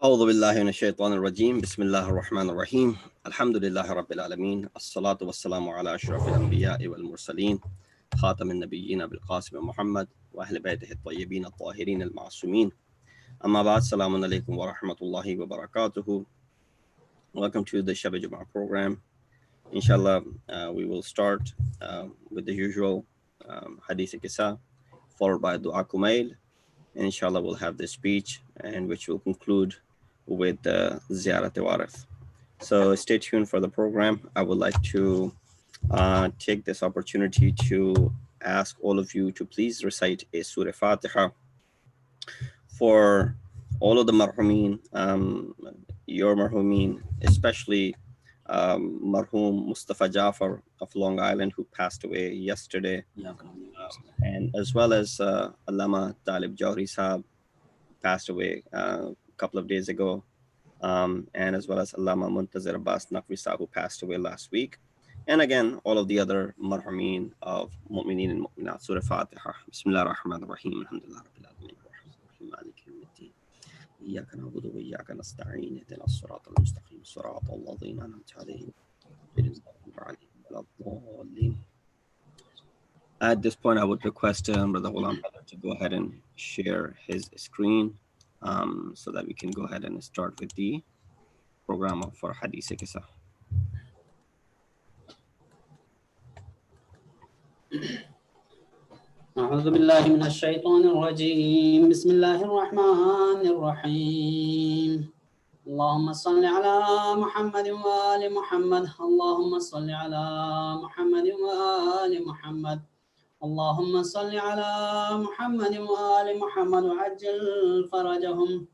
أعوذ بالله من الشيطان الرجيم بسم الله الرحمن الرحيم الحمد لله رب العالمين الصلاة والسلام على أشرف الأنبياء والمرسلين خاتم النبيين بالقاسم محمد وأهل بيته الطيبين الطاهرين المعصومين أما بعد السلام عليكم ورحمة الله وبركاته. Welcome to the Shab-e-Jumah program. Inshallah, we will start with the usual Hadith Kisa, followed by Dua Kumail. And inshallah, we'll have the speech, and which will conclude with the Ziyarat Warif. So stay tuned for the program. I would like to take this opportunity to ask all of you to please recite a Surah Fatiha for all of the marhumin, your marhumin, especially marhum Mustafa Jafar of Long Island, who passed away yesterday, and as well as Allama Talib Jawhari Sahab, passed away a couple of days ago, and as well as Allama Muntazir Abbas Naqvi Sahab, who passed away last week. And again, all of the other marhumin of mu'mineen and mu'minat. Surah Fatiha. Bismillah ar-Rahman ar-Rahim. Alhamdulillah Rabbil Alameen. Malik yawmiddin. إياك نعبد وإياك نستعين اهدنا الصراط المستقيم صراط الذين أنعمت عليهم غير المغضوب عليهم ولا الضالين. At this point, I would request Brother Ghulam to go ahead and share his screen so that we can go ahead and start with the program for Hadith Kisa. أعوذ بالله من الشيطان الرجيم بسم الله الرحمن الرحيم اللهم صل على محمد وآل محمد اللهم صل على محمد وآل محمد اللهم صل على محمد وآل محمد وعجل فرجهم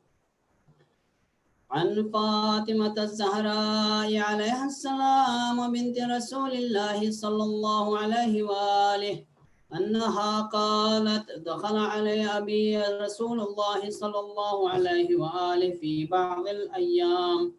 عن فاطمة الزهراء عليها السلام بنت رسول الله صلى الله عليه وآله أنها قالت دخل علي أبي رسول الله صلى الله عليه وآله في بعض الأيام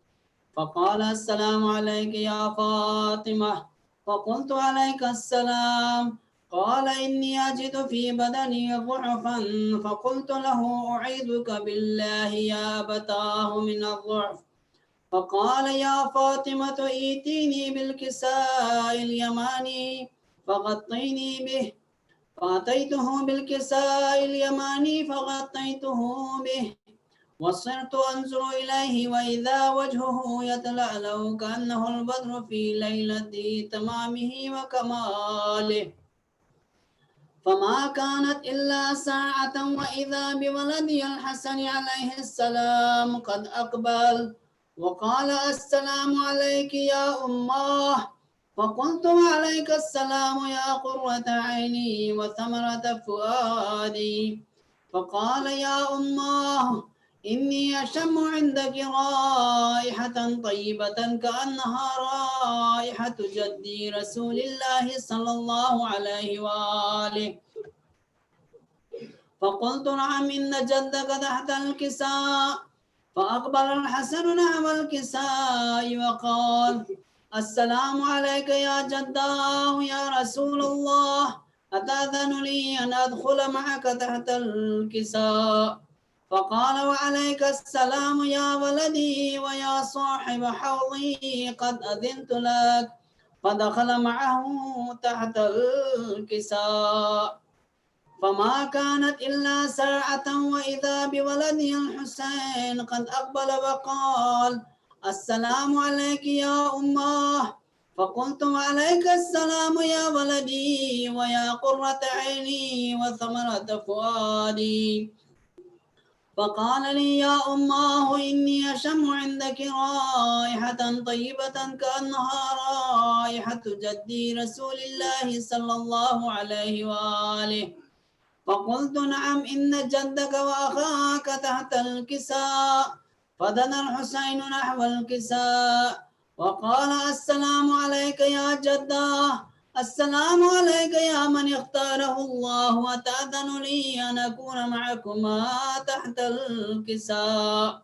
فقال السلام عليك يا فاطمة فقلت عليك السلام قال إني أجد في بدني ضعفا فقلت له أعيذك بالله يا أبتاه من الضعف فقال يا فاطمة ائتيني بالكساء اليماني فغطيني به فأتيته بالكساء اليماني فغطيته به وصرت أنظر إليه وإذا وجهه يتلألأ كأنه البدر في ليلة تمامه وكماله فما كانت إلا ساعة وإذا بولدي الحسن عليه السلام قد أقبل وقال السلام عليك يا أماه فقلت وعليك السلام يا قرة عيني وثمرة فؤادي فقال يا أماه إني أشم عندك رائحة طيبة كأنها رائحة جدي رسول الله صلى الله عليه وآله فقلت نعم إن جدك تحت الكساء فأقبل الحسن نحو الكساء وقال السلام عليك يا جداه يا رسول الله أتأذن لي أن أدخل معك تحت الكساء فقال وعليك السلام يا ولدي ويا صاحب حوضي قد أذنت لك فدخل معه تحت الكساء فما كانت إلا ساعة وإذا بولدي الحسين قد أقبل وقال السلام عليك يا أماه فقلت وعليك السلام يا ولدي ويا قرة عيني وثمرة فؤادي فقال لي يا أماه إني أشم عندك رائحة طيبة كأنها رائحة جدي رسول الله صلى الله عليه وآله فقلت نعم إن جدك وأخاك تحت الكساء فدنا الحسين نحو الكساء وقال السلام عليك يا جداه السلام عليك يا من اختاره الله أتأذن لي أن أكون معكما تحت الكساء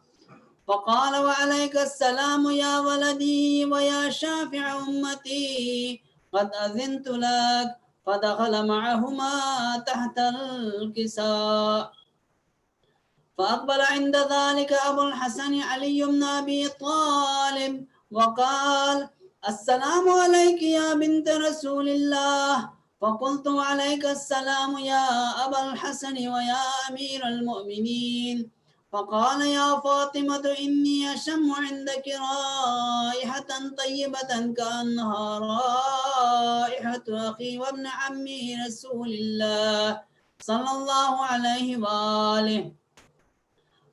فقال وعليك السلام يا ولدي ويا شافع أمتي قد أذنت لك فدخل معهما تحت الكساء فأقبل عند ذلك أبو الحسن علي بن أبي طالب وقال: السلام عليك يا بنت رسول الله. فقلت: عليك السلام يا أبا الحسن ويا أمير المؤمنين. فقال: يا فاطمة إني أشم عندك رائحة طيبة كأنها رائحة أخي وابن عمي رسول الله صلى الله عليه وآله.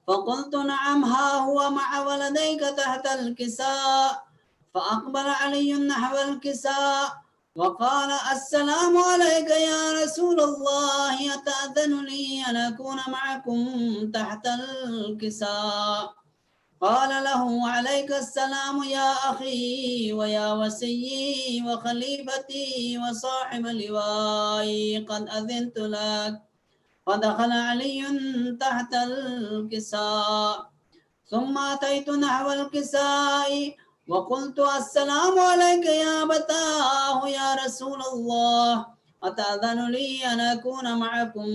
فقلت: نعم، ها هو مع ولديك تحت الكساء. فأقبل علي نحو الكساء وقال: السلام عليك يا رسول الله، أتأذن لي أن أكون معكم تحت الكساء؟ قال له: عليك السلام يا أخي ويا وسيي وخليفتي وصاحب لوائي، قد أذنت لك. فدخل علي تحت الكساء، ثم أتيت نحو الكساء وقلت: السلام عليك يا أبتاه يا رسول الله، أتأذن لي أن أكون معكم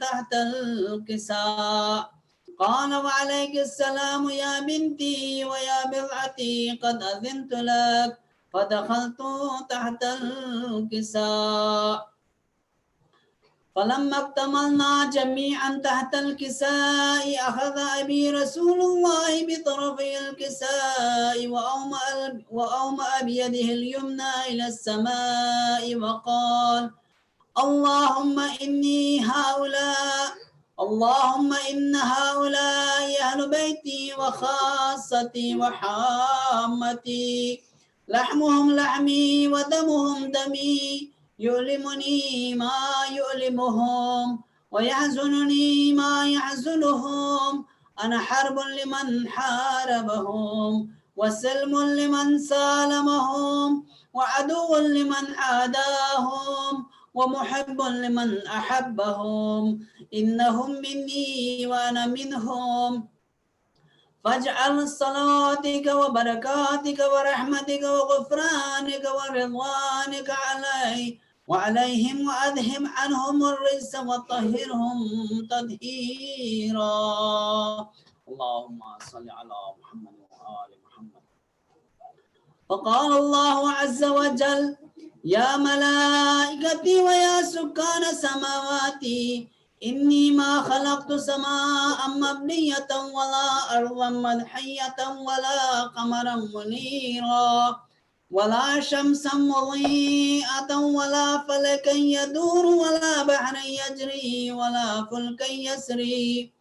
تحت الكساء؟ قال: وعليك السلام يا بنتي ويا بضعتي، قد أذنت لك. فدخلت تحت الكساء. فلما اكتملنا جميعا تحت الكساء أخذ أبي رسول الله بطرفي الكساء وأومأ بيده اليمنى إلى السماء وقال: اللهم إن هؤلاء أهل بيتي وخاصتي وحامتي، لحمهم لحمي ودمهم دمي، يؤلمني ما يؤلمهم ويحزنني ما يحزنهم. أنا حرب لمن حاربهم وسلم لمن سالمهم وعدو لمن عاداهم ومحب لمن أحبهم. إنهم مني وأنا منهم. فاجعل صلواتك وبركاتك ورحمتك وغفرانك ورضوانك وعليهم، وأذهب عنهم الرجس وطهرهم تطهيرا. اللهم صل على محمد وآل محمد. فقال الله عز وجل: يا ملائكتي ويا سكان سماواتي، إني ما خلقت سماء مبنية ولا أرضا مدحية ولا قمرا منيرا ولا شمسا مضيئة ولا فلكا يدور ولا بحرا يجري ولا فلكا يسري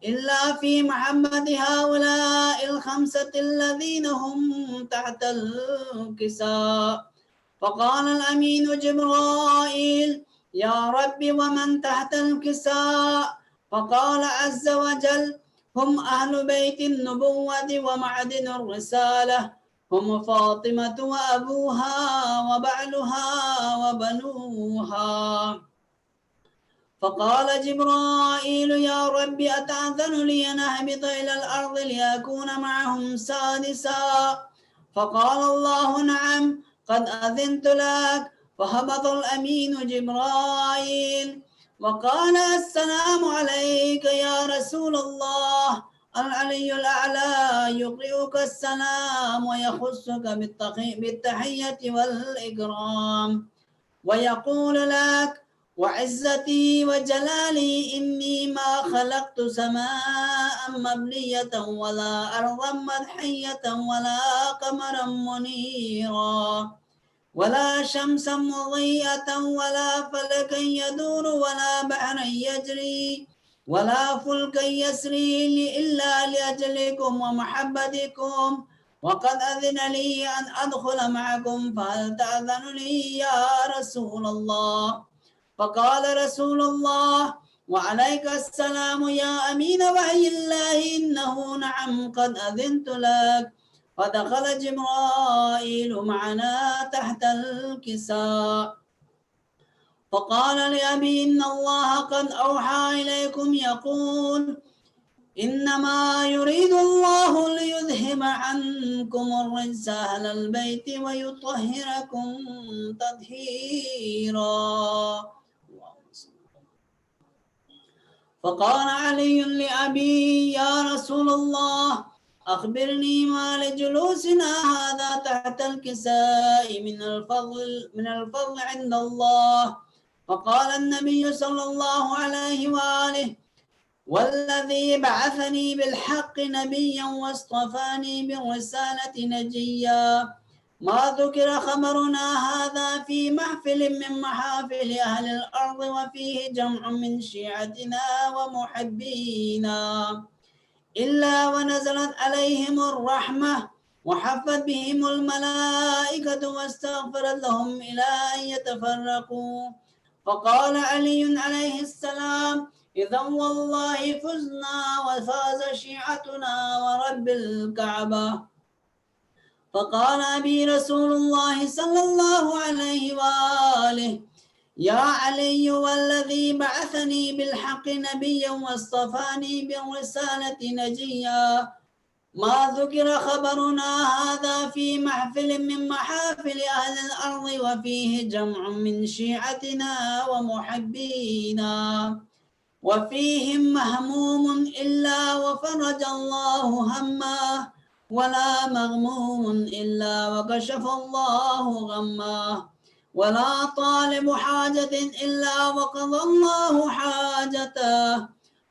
إلا في محمد هؤلاء الخمسة الذين هم تحت الكساء. فقال الأمين جبرائيل: يا رب ومن تحت الكساء؟ فقال عز وجل: هم أهل بيت النبوة ومعدن الرسالة، هم فاطمة وأبوها وبعلها وبنوها. فقال جبرائيل: يا رب أتأذن لي أن أهبط إلى الأرض لأكون معهم سادسا؟ فقال الله: نعم، قد أذنت لك. فهبط الأمين جبرائيل وقال: السلام عليك يا رسول الله. العلي الأعلى يقرئك السلام ويخصك بالتحية والإكرام ويقول لك: وعزتي وجلالي إني ما خلقت سماء مبنية ولا أرضا مدحية ولا قمرا منيرا ولا شمسا مضيئة ولا فلكا يدور ولا بحرا يجري ولا فلكا يسري إلا لأجلكم ومحبتكم، وقد أذن لي أن أدخل معكم، فهل تأذن لي يا رسول الله؟ فقال رسول الله: وعليك السلام يا أمين وحي الله، إنه نعم قد أذنت لك. فدخل جبرائيل معنا تحت الكساء. فقال لأبي: إن الله قد أوحى إليكم يقول: إنما يريد الله ليذهب عنكم الرجس أهل البيت ويطهركم تطهيرا. فقال علي لأبي: يا رسول الله، أخبرني ما لجلوسنا هذا تحت الكساء من الفضل عند الله. فقال النبي صلى الله عليه وآله: والذي بعثني بالحق نبيا واصطفاني بالرسالة نجيا، ما ذكر خبرنا هذا في محفل من محافل أهل الأرض وفيه جمع من شيعتنا ومحبينا إلا ونزلت عليهم الرحمة وحفت بهم الملائكة واستغفرت لهم إلى أن يتفرقوا. فقال علي عليه السلام: إذا والله فزنا وفاز شيعتنا ورب الكعبة. فقال أبي رسول الله صلى الله عليه وآله: يا علي، والذي بعثني بالحق نبيا واصطفاني بالرسالة نجيا، ما ذكر خبرنا هذا في محفل من محافل أهل الأرض وفيه جمع من شيعتنا ومحبينا وفيهم مهموم إلا وفرج الله همه، ولا مغموم إلا وكشف الله غمه، ولا طالب حاجة إلا وقضى الله حاجته.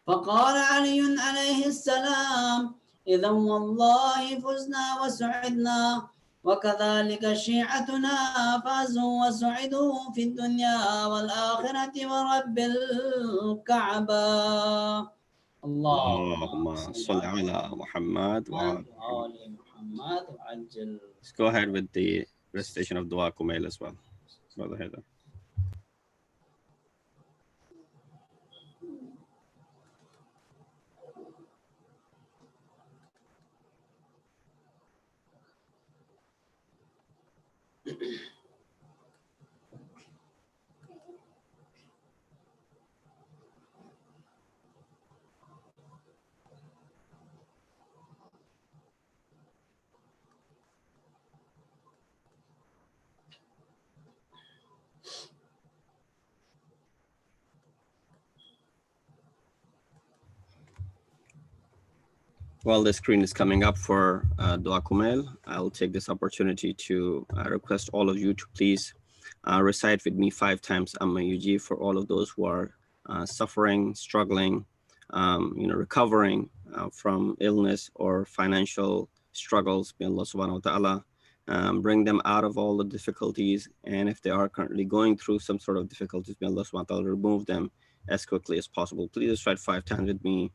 فقال علي عليه السلام: إذا والله فزنا وسعدنا، وكذلك شيعتنا فازوا وسعدوا في الدنيا والآخرة ورب الكعبة. اللهم صل على محمد وعلى وآل محمد وعجل. Let's go ahead with the recitation of Dua Kumail as well, Brother Heather. While the screen is coming up for Dua Kumail, I'll take this opportunity to request all of you to please recite with me 5 times Amma Yuji for all of those who are suffering, struggling, recovering from illness or financial struggles. May Allah subhanahu wa ta'ala bring them out of all the difficulties. And if they are currently going through some sort of difficulties, may Allah subhanahu wa ta'ala remove them as quickly as possible. Please recite 5 times with me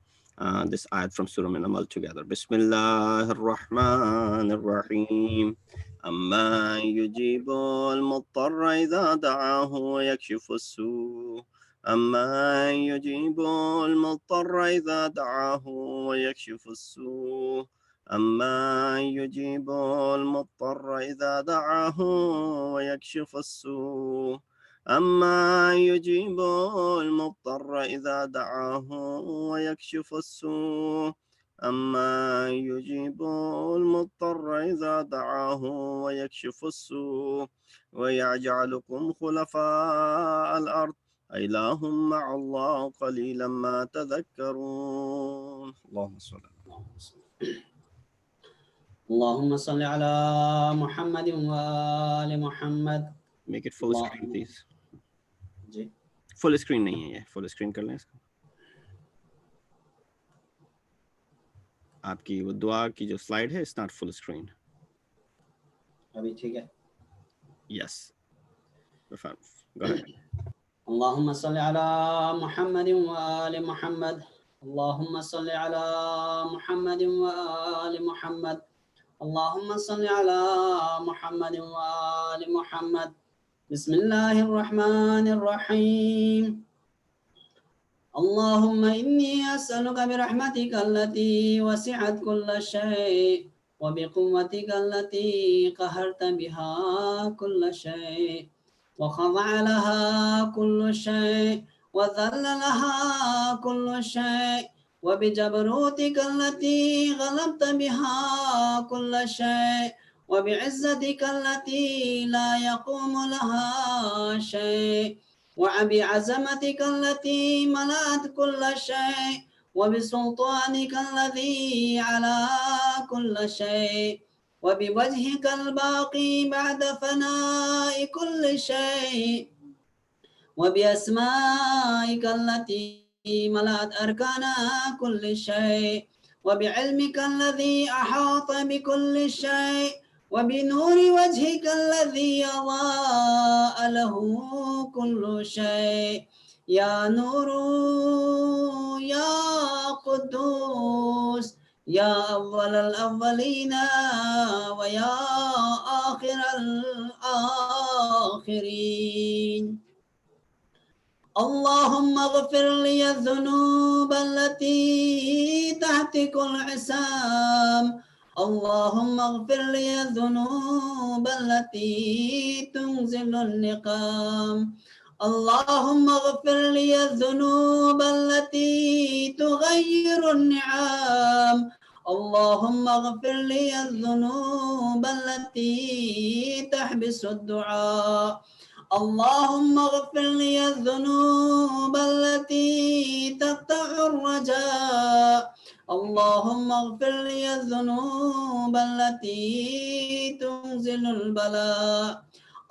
this ayat from Surah An-Naml together. Bismillah ar-Rahman ar-Rahim. أما يجيب المضطر إذا دعاه ويكشف السوء أما يجيب المضطر إذا دعاه ويكشف السوء أما يجيب المضطر إذا دعاه ويكشف السوء أما يجيب المضطر إذا دعاه ويكشف السوء أما يجيب المضطر إذا دعاه ويكشف السوء ويجعلكم خلفاء الأرض أإله مع الله قليلا ما تذكرون. اللهم صل اللهم صل على محمد وآل محمد. Make it full screen, please. Ji Full screen नहीं है, full screen कर लें इसको. आपकी वो दुआ की जो slide है, it's not full screen. अभी ठीक है. Yes. Go ahead. اللهم صل على محمد وآل محمد. اللهم صل على محمد وآل محمد. اللهم صل على محمد وآل محمد. بسم الله الرحمن الرحيم. اللهم إني أسألك برحمتك التي وسعت كل شيء وبقوتك التي قهرت بها كل شيء وخضع لها كل شيء وذل لها كل شيء وبجبروتك التي غلبت بها كل شيء وبعزتك التي لا يقوم لها شيء وبعظمتك التي ملأت كل شيء وبسلطانك الذي على كل شيء وبوجهك الباقي بعد فناء كل شيء وبأسمائك التي ملأت أركان كل شيء وبعلمك الذي أحاط بكل شيء وبنور وجهك الذي أضاء له كل شيء يا نور يا قدوس يا أول الأولين ويا آخر الآخرين اللهم اغفر لي الذنوب التي تحتك العصام اللهم اغفر لي الذنوب التي تنزل النقام اللهم اغفر لي الذنوب التي تغير النعام اللهم اغفر لي الذنوب التي تحبس الدعاء اللهم اغفر لي الذنوب التي تقطع الرجاء اللهم اغفر لي الذنوب التي تنزل البلاء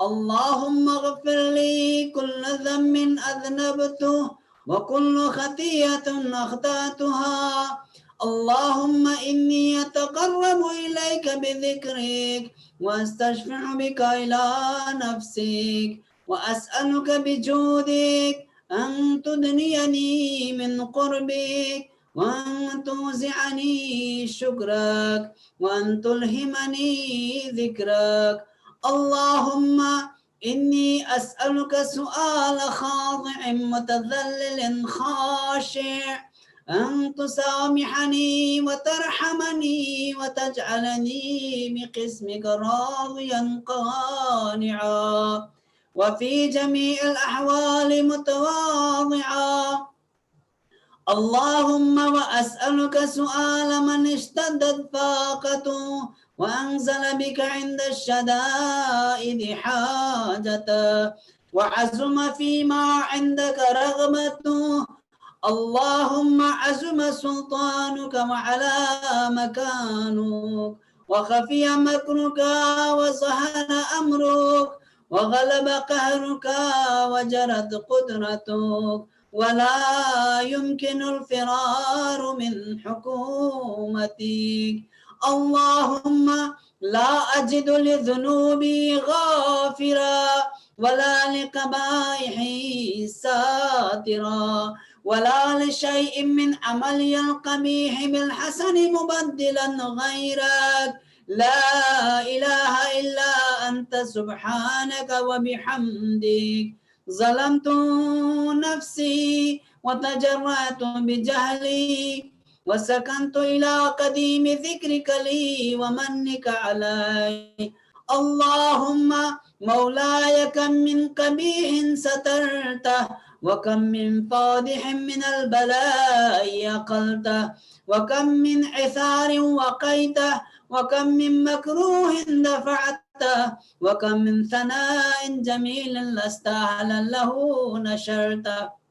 اللهم اغفر لي كل ذنب أذنبته وكل خطيئة أخطأتها اللهم إني أتقرب إليك بذكرك وأستشفع بك إلى نفسك وأسألك بجودك أن تدنيني من قربك وأن توزعني شكرك وأن تلهمني ذكرك اللهم إني أسألك سؤال خاضع متذلل خاشع أن تسامحني وترحمني وتجعلني بقسمك راضيا قانعا وفي جميع الأحوال متواضعا اللهم وأسألك سؤال من اشتدت فاقته وأنزل بك عند الشدائد حاجته وعزم فيما عندك رغبته اللهم عزم سلطانك وعلى مكانك وخفي مكرك وظهر أمرك وغلب قهرك وجرت قدرتك ولا يمكن الفرار من حكومتك اللهم لا أجد لذنوبي غافرا ولا لقبائحي ساترا ولا لشيء من عملي القبيح بالحسن مبدلا غيرك لا إله إلا أنت سبحانك وبحمدك ظلمت نفسي وتجرأت بجهلي وسكنت إلى قديم ذكرك لي ومنك علي اللهم مولاي كم من قبيح سترته وكم من فاضح من البلاء أقلته وكم من عثار وقيته وكم من مكروه دفعته وكم من ثناء جميل لست أهلا له نشرته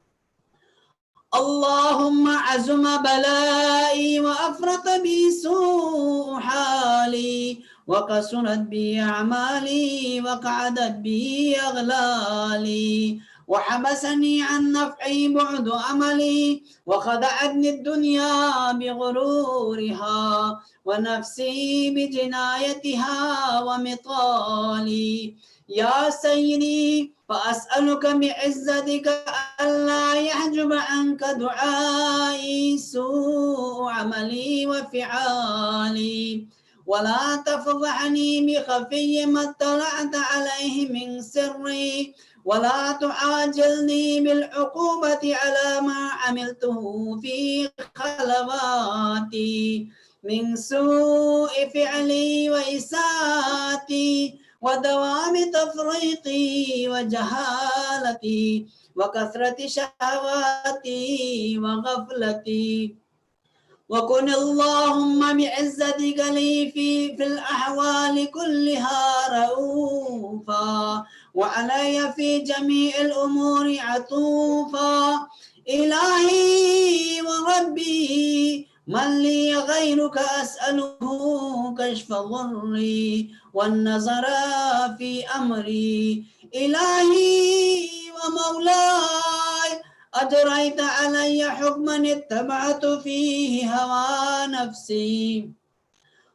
اللهم عزم بلائي وأفرط بي سوء حالي وقصرت بي أعمالي وقعدت بي أغلالي وحبسني عن نفعي بعد أملي وخدعتني الدنيا بغرورها ونفسي بجنايتها ومطالي يا سيدي فأسألك بعزتك ألا يحجب عنك دعائي سوء عملي وفعالي ولا تفضحني بخفي ما اطلعت عليه من سري ولا تعاجلني بالعقوبة على ما عملته في خلواتي من سوء فعلي وإساءتي ودوام تفريطي وجهالتي وكثرة شهواتي وغفلتي وكن اللهم بعزتك لي في الأحوال كلها رؤوفا وعلي في جميع الأمور عطوفا. إلهي وربي من لي غيرك أسأله كشف ضري والنظر في أمري. إلهي ومولاي أجريت علي حكما اتبعت فيه هوى نفسي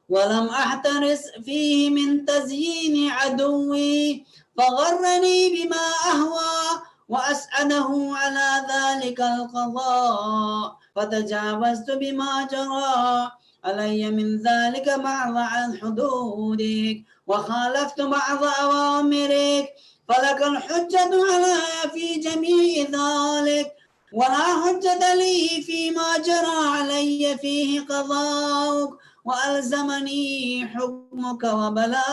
ولم أحترس فيه من تزيين عدوي فغرني بما أهوى وأسأله على ذلك القضاء فتجاوزت بما جرى علي من ذلك بعض عن حدودك وخالفت بعض أوامرك فلك الحجة علي في جميع ذلك ولا حجة لي فيما جرى علي فيه قضاؤك وألزمني حكمك وبلاؤك.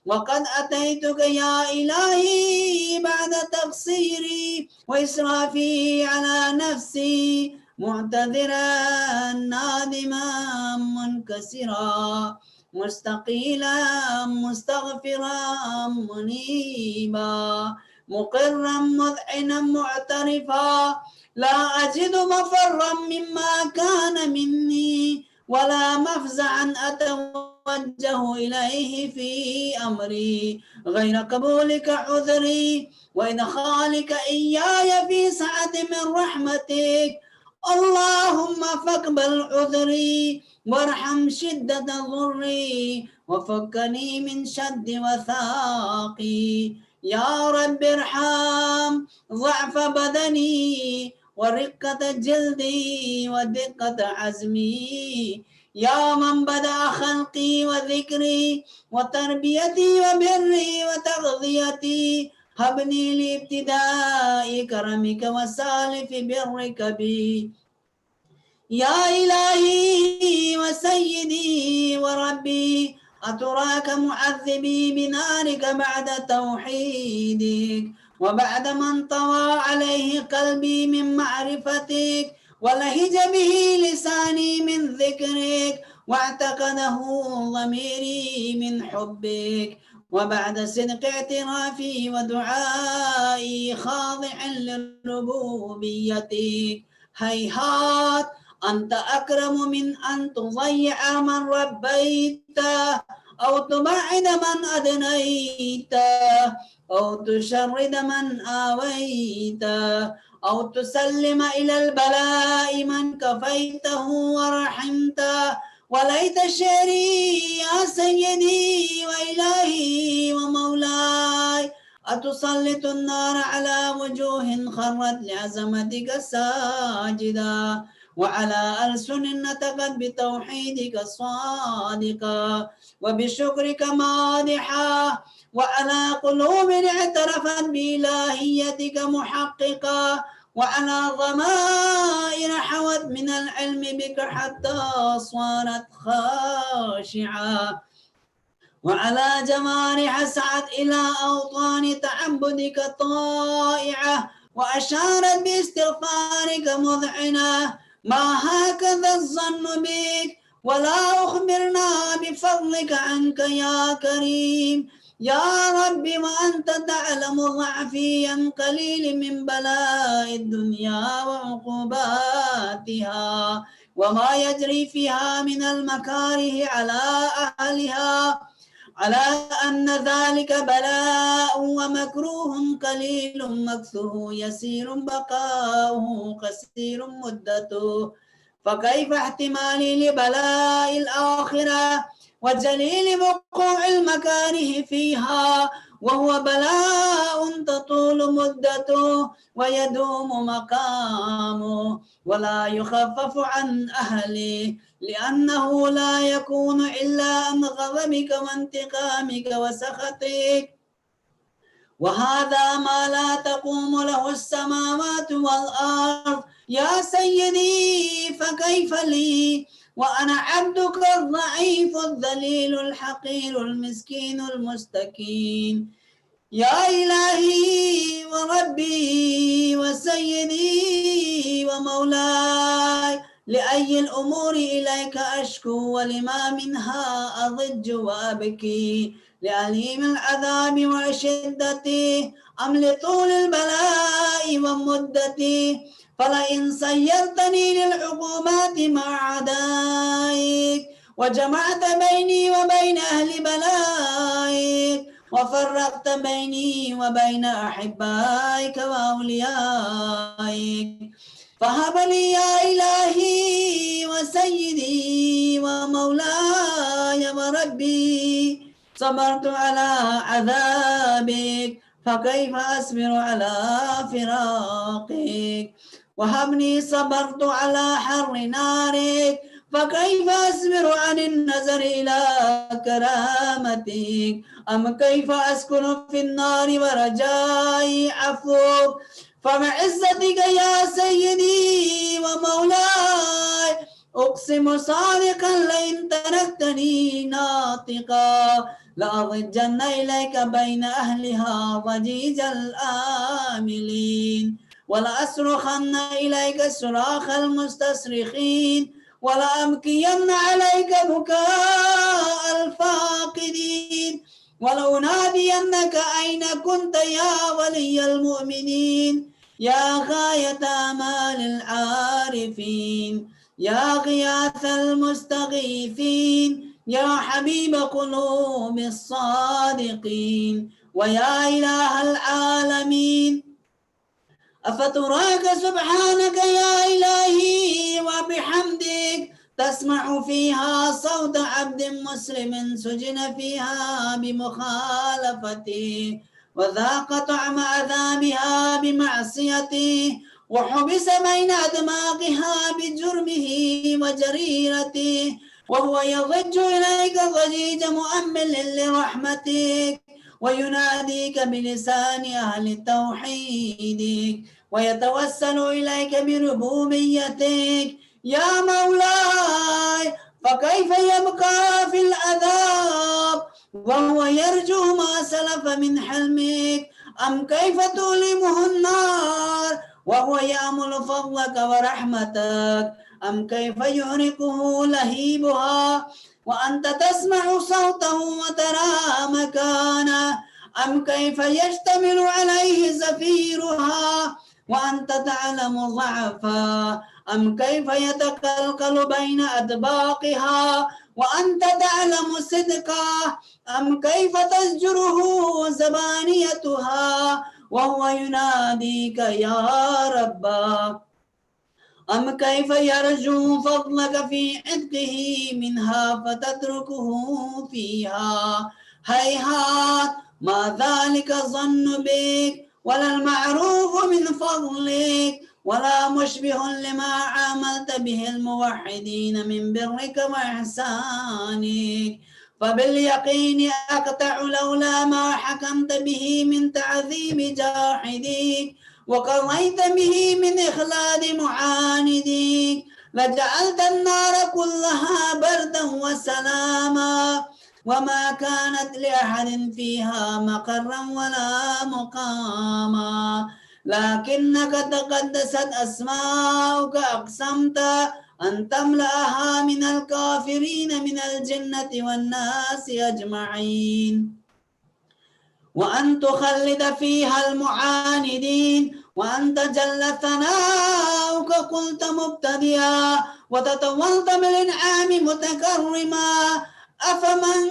وقد أتيتك يا إلهي بعد تقصيري وإسرافي على نفسي معتذرا نادما منكسرا مستقيلا مستغفرا منيبا مقرا مذعنا معترفا لا أجد مفرا مما كان مني ولا مفزعا أتوجه إليه في أمري غير قبولك عذري وإدخالك إياي في سعة من رحمتك. اللهم فاقبل عذري وارحم شدة ضري وفكني من شد وثاقي. يا رب ارحم ضعف بدني ورقة جلدي ودقة عزمي. يا من بدأ خلقي وذكري وتربيتي وبري وتغذيتي هبني لابتداء كرمك وسالف برك بي. يا إلهي وسيدي وربي أتراك معذبي بنارك بعد توحيدك وبعد من طوى عليه قلبي من معرفتك ولهج به لساني من ذكرك واعتقده ضميري من حبك وبعد صدق اعترافي ودعائي خاضع لربوبيتك. هيهات أنت أكرم من أن تضيع من ربيته أو تبعد من أدنيته أو تشرد من آويته أو تسلم إلى البلاء من كفيته ورحمته. وليت شعري يا سيدي وإلهي ومولاي أتسلط النار على وجوه خرت لعظمتك ساجدا وعلى ألسن نطقت بتوحيدك صادقا وبشكرك مادحا وعلى قلوب اعترفت بإلهيتك محققا وعلى ضمائر حوت من العلم بك حتى صارت خاشعة وعلى جوارح سعت إلى أوطان تعبدك طائعة وأشارت باستغفارك مذعنة. ما هكذا الظن بك ولا أخبرنا بفضلك عنك يا كريم. يا رب وأنت تعلم ضعفي قليل من بلاء الدنيا وعقوباتها وما يجري فيها من المكاره على أهلها على أن ذلك بلاء ومكروه قليل مكثه يسير بقاؤه قصير مدته. فكيف احتمالي لبلاء الآخرة وجليل وقوع المكاره فيها وهو بلاء تطول مدته ويدوم مقامه ولا يخفف عن أهله لأنه لا يكون إلا عن غضبك وانتقامك وسخطك وهذا ما لا تقوم له السماوات والأرض. يا سيدي فكيف لي وأنا عبدك الضعيف الذليل الحقير المسكين المستكين. يا إلهي وربي وسيدي ومولاي لأي الأمور إليك أشكو ولما منها أضج وأبكي لأليم العذاب وشدته أم لطول البلاء ومدته؟ فلئن صيرتني للعقوبات مع عدائك وجمعت بيني وبين أهل بلائك وفرقت بيني وبين أحبائك وأوليائك فهب لي يا إلهي وسيدي ومولاي وربي صبرت على عذابك فكيف أصبر على فراقك وهبني صبرت على حر نارك فكيف أصبر عن النظر إلى كرامتك أم كيف أسكن في النار ورجائي عفوك فبعزتك يا سيدي ومولاي أقسم صادقا لئن تركتني ناطقا لأضجن إليك بين أهلها ضجيج الآملين ولأصرخن إليك صراخ المستصرخين ولأبكين عليك بكاء الفاقدين ولأنادينك أين كنت يا ولي المؤمنين يا غاية آمال العارفين يا غياث المستغيثين يا حبيب قلوب الصادقين ويا إله العالمين أفتراك سبحانك يا إلهي وبحمدك تسمع فيها صوت عبد مسلم سجن فيها بمخالفته وذاق طعم عذابها بمعصيته وحبس بين أدماغها بجرمه وجريرته وهو يضج إليك ضجيج مؤمل لرحمتك ويناديك بلسان أهل التوحيد ويتوسل إليك بربوبيتك يا مولاي فكيف يبقى في العذاب وهو يرجو ما سلف من حلمك أم كيف تؤلمه النار وهو يأمل فضلك ورحمتك أم كيف يحرقه لهيبها وأنت تسمع صوته وترى مكانه أم كيف يشتمل عليه زفيرها وأنت تعلم ضعفا أم كيف يتقلقل بين أدباقها وأنت تعلم صدقه أم كيف تزجره زبانيتها وهو يناديك يا ربا أم كيف يرجو فضلك في عتقه منها فتتركه فيها هيهات ما ذلك الظن بك ولا المعروف من فضلك ولا مشبه لما عاملت به الموحدين من برك وإحسانك فباليقين أقطع لولا ما حكمت به من تعذيب جاحديك وقضيت به من إخلاد معانديك لجعلت النار كلها بردا وسلاما وما كانت لأحد فيها مقرا ولا مقاما لكنك تقدست أسماؤك أقسمت أن تملأها من الكافرين من الجنة والناس أجمعين وأن تخلد فيها المعاندين وأنت جل ثناؤك قلت مبتدئا وتطولت بالإنعام متكرما أفمن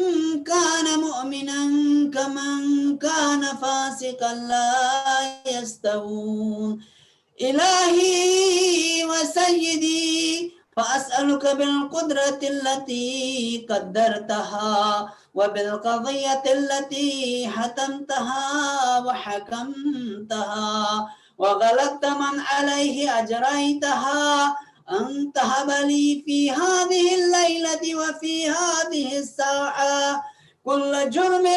كان مؤمنا كمن كان فاسقا لا يستوون إلهي وسيدي فأسألك بالقدرة التي قدرتها وبالقضية التي حتمتها وحكمتها وغلقت من عليه أجريتها أن تهب لي في هذه الليلة وفي هذه الساعة كل جرم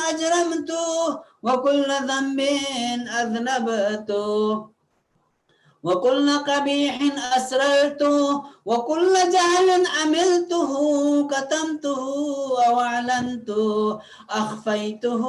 أجرمته وكل ذنب أذنبته وكل قبيح أسررته وكل جهل عملته كتمته أو أعلنته أخفيته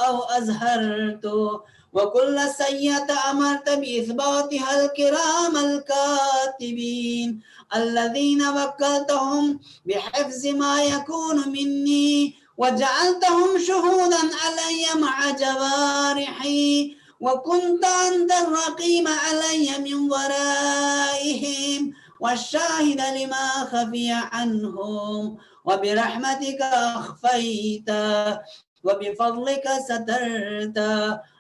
أو أزهرته وكل سيئة أمرت بإثباتها الكرام الكاتبين الذين وكلتهم بحفظ ما يكون مني وجعلتهم شهودا علي مع جوارحي، وكنت أنت الرقيب علي من ورائهم والشاهد لما خفي عنهم. وبرحمتك أخفيت وبفضلك سترت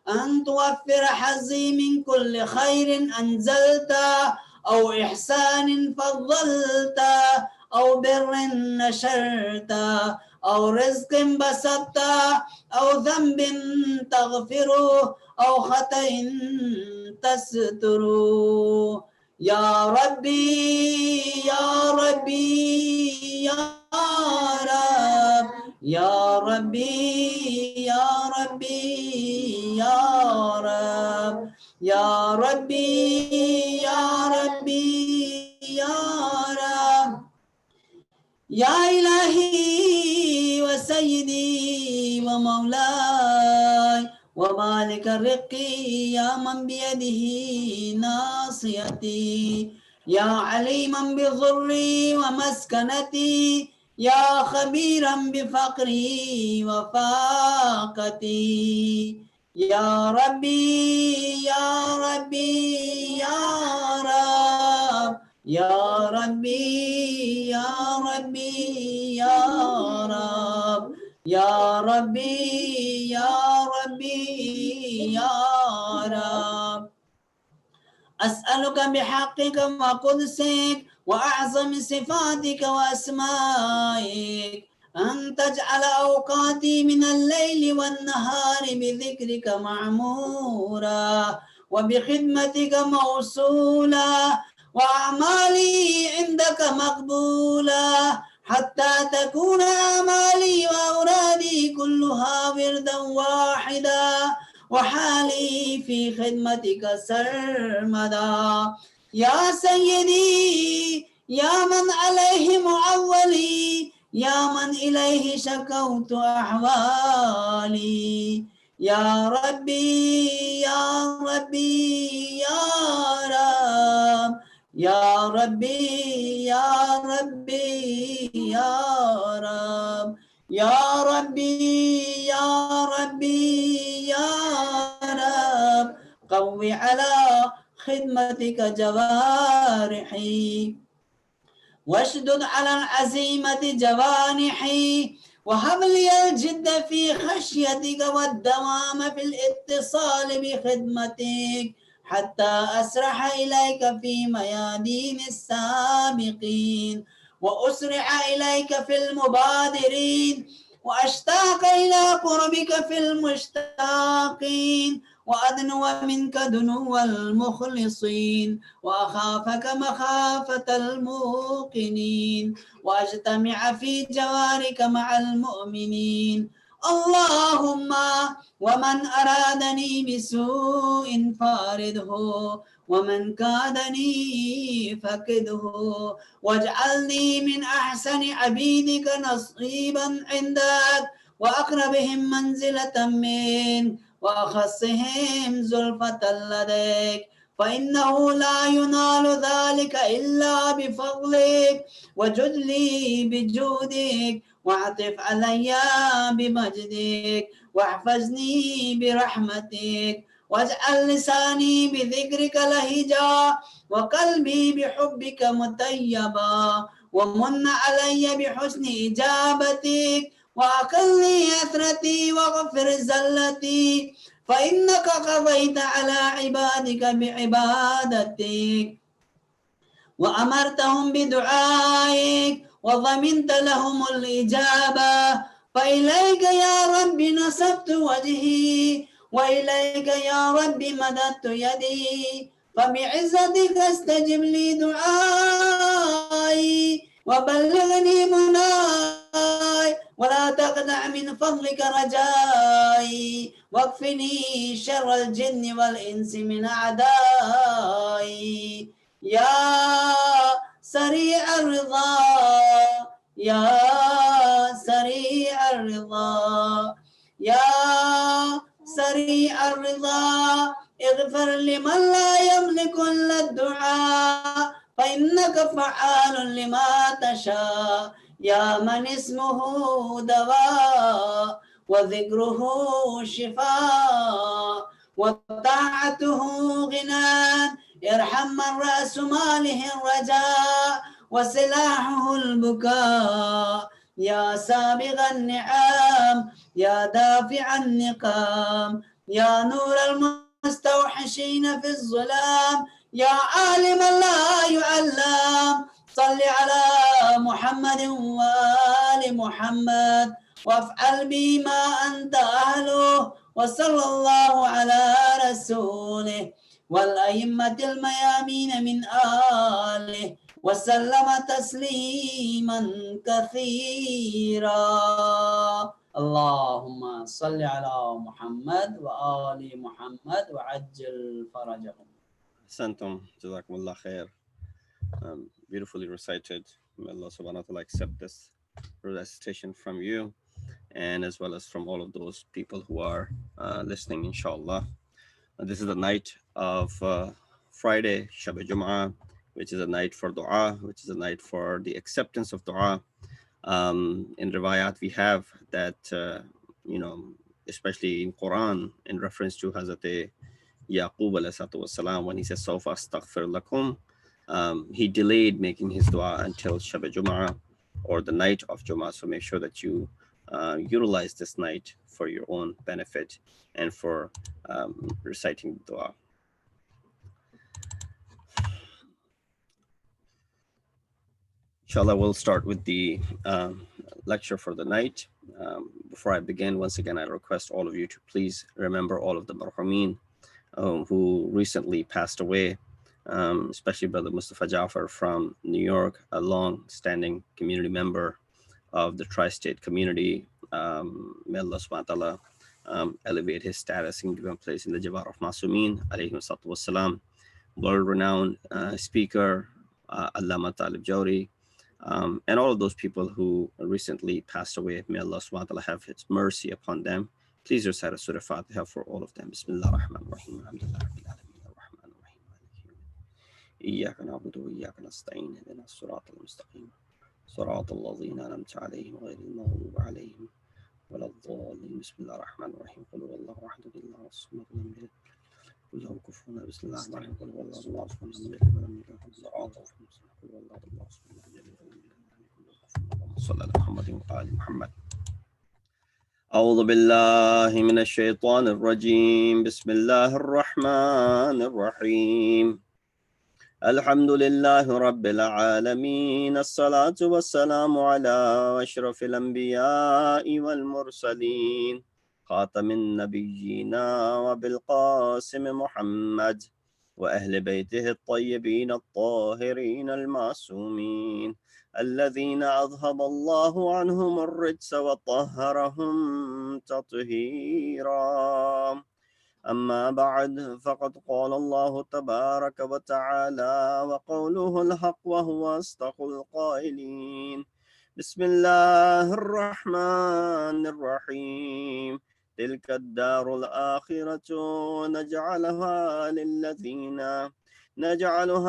أن توفر حظي من كل خير أنزلت، أو إحسان فضلت، أو بر نشرت، أو رزق بسطت، أو ذنب تغفره، أو خطأ تستره. يا ربي يا ربي يا رب، يا ربي يا ربي يا رب، يا ربي يا ربي يا رب. يا إلهي وسيدي ومولاي ومالك الرق، يا من بيده ناصيتي، يا عليما بضري ومسكنتي، يا خبيرا بفقري وفاقتي. يا ربي يا ربي يا رب، يا ربي يا ربي يا رب، يا ربي يا ربي يا رب. أسألك بحقك وقدسك وأعظم صفاتك وأسمائك أن تجعل أوقاتي من الليل والنهار بذكرك معمورة، وبخدمتك موصولة، وأعمالي عندك مقبولة، حتى تكون أعمالي وأورادي كلها وردا واحدا، وحالي في خدمتك سرمدا. يا سيدي يا من عليه معولي، يا من إليه شكوت أحوالي. يا ربي يا ربي يا رب، يا ربي يا ربي يا رب، يا ربي يا ربي يا رب. قوي على خدمتك جوارحي، واشدد على العزيمة جوانحي، وهب لي الجد في خشيتك والدوام في الاتصال بخدمتك، حتى أسرح إليك في ميادين السابقين، وأسرع إليك في المبادرين، وأشتاق إلى قربك في المشتاقين، وأدنو منك دنو المخلصين، وأخافك مخافة الموقنين، وأجتمع في جوارك مع المؤمنين. اللهم ومن أرادني بسوء فارده، ومن كادني فكده، واجعلني من أحسن عبيدك نصيبا عندك، وأقربهم منزلة منك، وأخصهم زلفة لديك، فإنه لا ينال ذلك إلا بفضلك، وجد لي بجودك، واعطف علي بمجدك، واحفظني برحمتك، واجعل لساني بذكرك لهجا، وقلبي بحبك متيبا، ومن علي بحسن إجابتك، وأقلني أثرتي واغفر زلتي، فإنك قضيت على عبادك بعبادتك، وأمرتهم بدعائك، وضمنت لهم الإجابة. فإليك يا رب نصبت وجهي، وإليك يا رب مددت يدي، فبعزتك استجب لي دعائي، وبلغني مناي، ولا تقطع من فضلك رجائي، واكفني شر الجن والإنس من أعدائي. يا سريع الرضا، يا سريع الرضا، يا سريع الرضا، اغفر لمن لا يملك إلا الدعاء، فإنك فعال لما تشاء. يا من اسمه دواء وذكره شفاء وطاعته غنى، ارحم من رأس ماله الرجاء وسلاحه البكاء. يا سابغ النعم يا دافع النقام، يا نور المستوحشين في الظلام، يا عالما لا يعلم. صل على محمد وآل محمد وافعل بما أنت أهله، وصلى الله على رسوله والأئمة الميامين من آله وسلم تسليما كثيرا. اللهم صل على محمد وآل محمد وعجل فرجهم. Santum, Jazakumullah khair. Beautifully recited. May Allah subhanahu wa ta'ala accept this recitation from you and as well as from all of those people who are listening, inshallah. This is the night of Friday, Shab-e-Jumah, which is a night for dua, which is a night for the acceptance of dua. In Riwayat, we have that, especially in Quran, in reference to Hazrat Yaqub alayhi salam, when he says, Sawfa astaghfir lakum, he delayed making his dua until Shab-e-Jumah or the night of Jum'ah. So make sure that you utilize this night for your own benefit and for reciting the dua. Inshallah, we'll start with the lecture for the night. Before I begin, once again, I request all of you to please remember all of the marhumin who recently passed away, especially Brother Mustafa Jafar from New York, a long-standing community member of the tri-state community. May Allah subhanahu wa ta'ala elevate his status and give him a place in the Jabar of Masumin, alayhi salatu wassalam. World-renowned speaker, Allama Talib Jawri, and all of those people who recently passed away. May Allah subhanahu wa ta'ala have his mercy upon them. Please recite a Surah Fatiha for all of them. Bismillah ar-Rahman ar-Rahim. Alhamdulillah Rabbil Alameen ar-Rahman ar-Rahim. إياك نعبد وإياك نستعين اهدنا الصراط المستقيم صراط الذين أنعمت عليهم غير المغضوب عليهم ولا الضالين. بسم الله الرحمن الرحيم. قل هو الله أحد الله الصمد لم يلد ولم يكن له بسم الله الرحمن الرحيم. قل هو الله الصمد لم يلد ولم يكن له صراط المستقيم. قل هو الله الصمد لم يلد ولم يكن له كفوا أحد. اللهم صل على محمد وآل محمد. أعوذ بالله من الشيطان الرجيم. بسم الله الرحمن الرحيم. الحمد لله رب العالمين. الصلاة والسلام على أشرف الأنبياء والمرسلين خاتم النبيين وبالقاسم محمد وأهل بيته الطيبين الطاهرين المعصومين الذين أذهب الله عنهم الرجس وطهرهم تطهيرا. أما بعد، فقد قال الله تبارك وتعالى وقوله الحق وهو أصدق القائلين. بسم الله الرحمن الرحيم. تلك الدار الآخرة نجعلها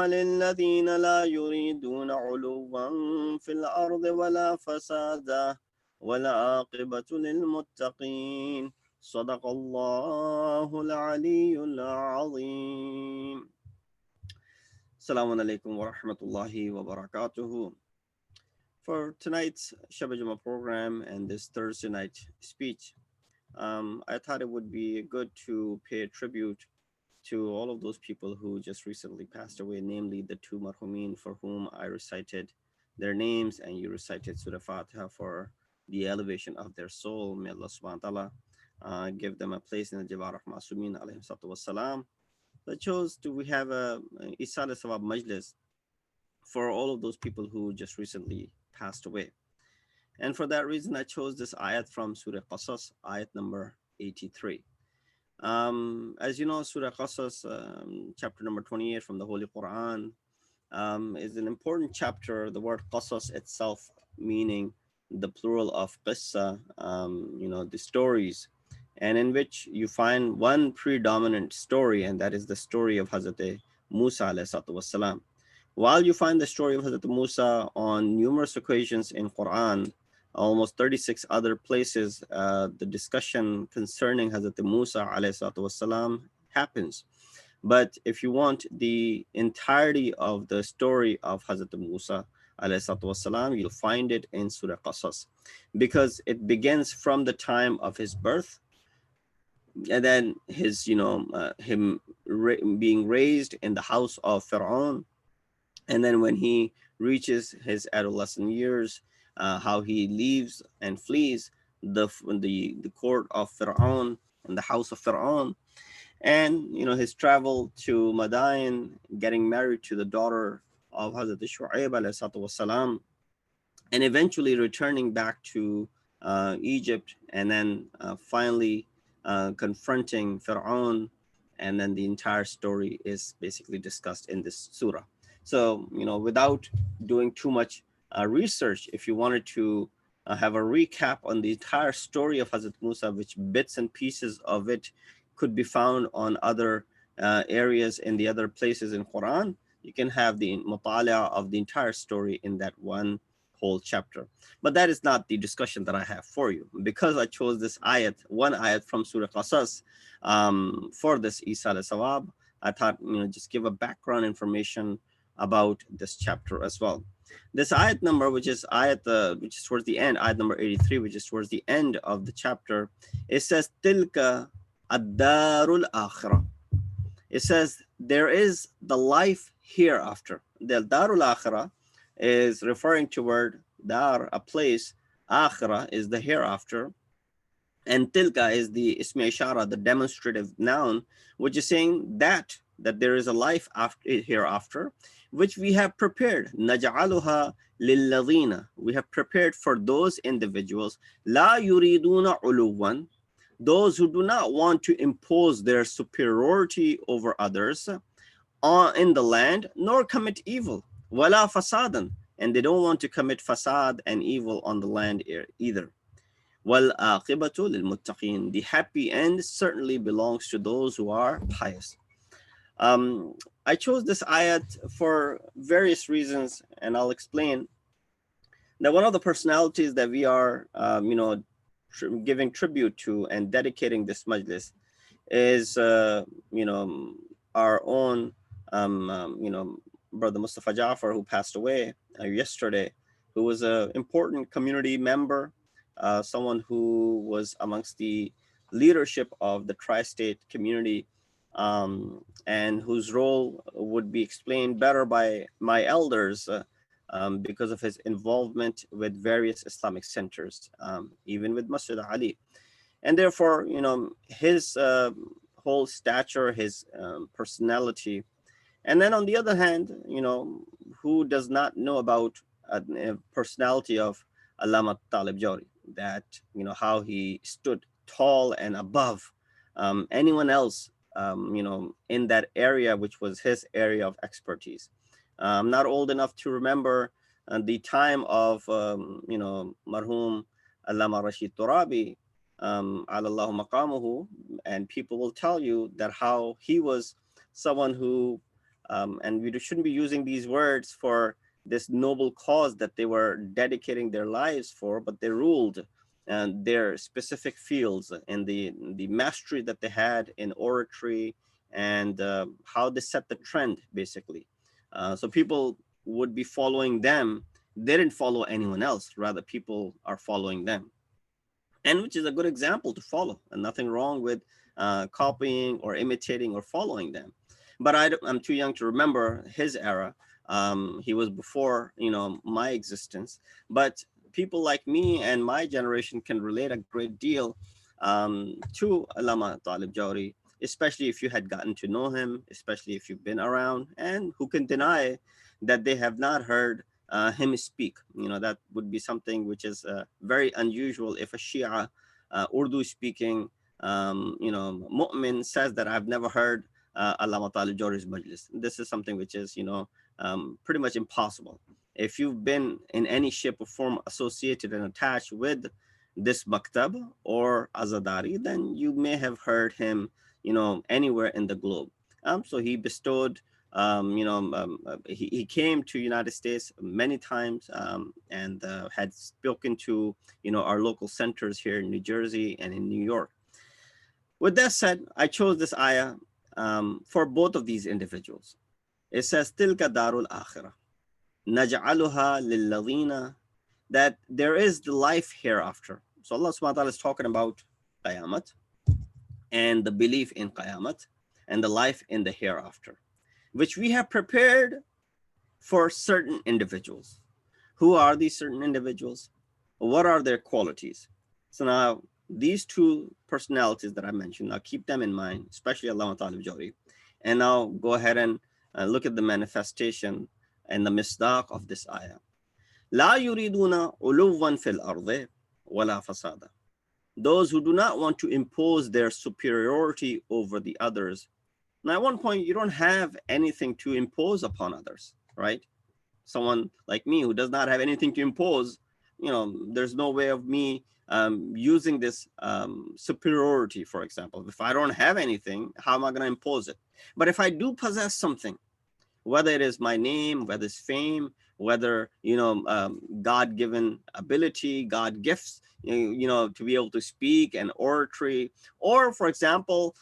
للذين لا يريدون علوا في الأرض ولا فسادا والعاقبة للمتقين. صدق الله العلي العظيم. Assalamu alaikum wa rahmatullahi wa barakatuhu. For tonight's Shab-e-Jumah program and this Thursday night speech, I thought it would be good to pay a tribute to all of those people who just recently passed away, namely the two marhumin for whom I recited their names and you recited Surah Fatiha for the elevation of their soul. May Allah subhanahu wa ta'ala give them a place in the Jabar of Masumin alayhi salatu wassalam. I chose to we have a Isal Sawab Majlis for all of those people who just recently passed away. And for that reason, I chose this ayat from Surah Qasas, ayat number 83. As you know, Surah Qasas, chapter number 28 from the Holy Quran, is an important chapter. The word Qasas itself meaning the plural of qissa, the stories, and in which you find one predominant story, and that is the story of Hazrat Musa alayhi salatu wassalam. While you find the story of Hazrat Musa on numerous occasions in Quran, almost 36 other places, the discussion concerning Hazrat Musa والسلام, happens. But if you want the entirety of the story of Hazrat Musa والسلام, you'll find it in Surah Qasas, because it begins from the time of his birth, and then his, him being raised in the house of Pharaoh, and then when he reaches his adolescent years, how he leaves and flees the court of Pharaoh and the house of Pharaoh, and his travel to Madain, getting married to the daughter of Hazrat Shu'aib alayhi wasalam, and eventually returning back to Egypt, and then finally confronting Pharaoh, and then the entire story is basically discussed in this surah. So, without doing too much research, if you wanted to have a recap on the entire story of Hazrat Musa, which bits and pieces of it could be found on other areas in the other places in Quran, you can have the mutala of the entire story in that one whole chapter. But that is not the discussion that I have for you. Because I chose this one ayat from Surah Qasas for this Isa al-Sawab, I thought, just give a background information about this chapter as well. This ayat number, which is towards the end, ayat number 83, which is towards the end of the chapter, it says, Tilka ad-darul akhirah. It says, there is the life hereafter. The darul akhirah is referring to word dar, a place. Akhirah is the hereafter. And tilka is the ismi ishara, the demonstrative noun, which is saying that there is a life hereafter, which we have prepared. Naj'aluha lilladhina. We have prepared for those individuals. La yuriduna uluwan. Those who do not want to impose their superiority over others in the land, nor commit evil. Wala fasadan. And they don't want to commit fasad and evil on the land either. Wal aqibatu lil muttaqin. The happy end certainly belongs to those who are pious. I chose this ayat for various reasons, and I'll explain. Now, one of the personalities that we are, giving tribute to and dedicating this majlis is, our own, Brother Mustafa Jafar, who passed away yesterday, who was an important community member, someone who was amongst the leadership of the tri-state community, and whose role would be explained better by my elders, because of his involvement with various Islamic centers, even with Masjid-e-Ali. And therefore, his whole stature, his personality. And then on the other hand, who does not know about a personality of Allama Talib Jawri, that, how he stood tall and above anyone else, in that area, which was his area of expertise. I'm not old enough to remember the time of, Marhum Allama Rashid Turabi, alallahu maqamuhu, and people will tell you that how he was someone who, and we shouldn't be using these words for this noble cause that they were dedicating their lives for, but they ruled their specific fields and the mastery that they had in oratory, and how they set the trend, basically. So people would be following them. They didn't follow anyone else. Rather, people are following them. And which is a good example to follow, and nothing wrong with copying or imitating or following them. But I'm too young to remember his era. He was before, my existence. But people like me and my generation can relate a great deal to Allama Talib Jawri, especially if you had gotten to know him, especially if you've been around, and who can deny that they have not heard him speak. That would be something which is very unusual if a Shia Urdu speaking mu'min says that I've never heard Allama Talib Jawri's majlis. This is something which is pretty much impossible. If you've been in any shape or form associated and attached with this maktab or Azadari, then you may have heard him anywhere in the globe. So he bestowed He came to United States many times, and had spoken to, our local centers here in New Jersey and in New York. With that said, I chose this ayah for both of these individuals. It says, "Tilka darul akhirah, naj'aluha lilladhina," that there is the life hereafter. So Allah subhanahu wa ta'ala is talking about Qayamat and the belief in Qayamat and the life in the hereafter, which we have prepared for certain individuals. Who are these certain individuals? What are their qualities? So now these two personalities that I mentioned, now keep them in mind, especially Allah Ta'ala Jari. And now go ahead and look at the manifestation and the misdaq of this ayah. لا يريدون علوا في الأرض ولا فسادا. Those who do not want to impose their superiority over the others. Now, at one point, you don't have anything to impose upon others, right? Someone like me who does not have anything to impose, there's no way of me using this superiority, for example. If I don't have anything, how am I going to impose it? But if I do possess something, whether it is my name, whether it's fame, whether, God-given ability, God gifts, to be able to speak and oratory, or for example,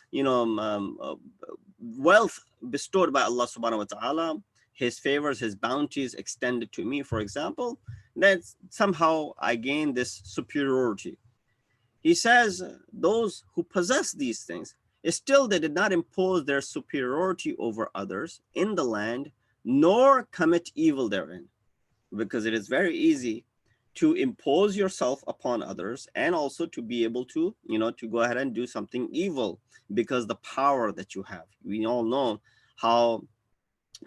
wealth bestowed by Allah subhanahu wa ta'ala, his favors, his bounties extended to me, for example, that somehow I gain this superiority. He says those who possess these things, still they did not impose their superiority over others in the land, nor commit evil therein. Because it is very easy to impose yourself upon others and also to be able to, to go ahead and do something evil because the power that you have. We all know how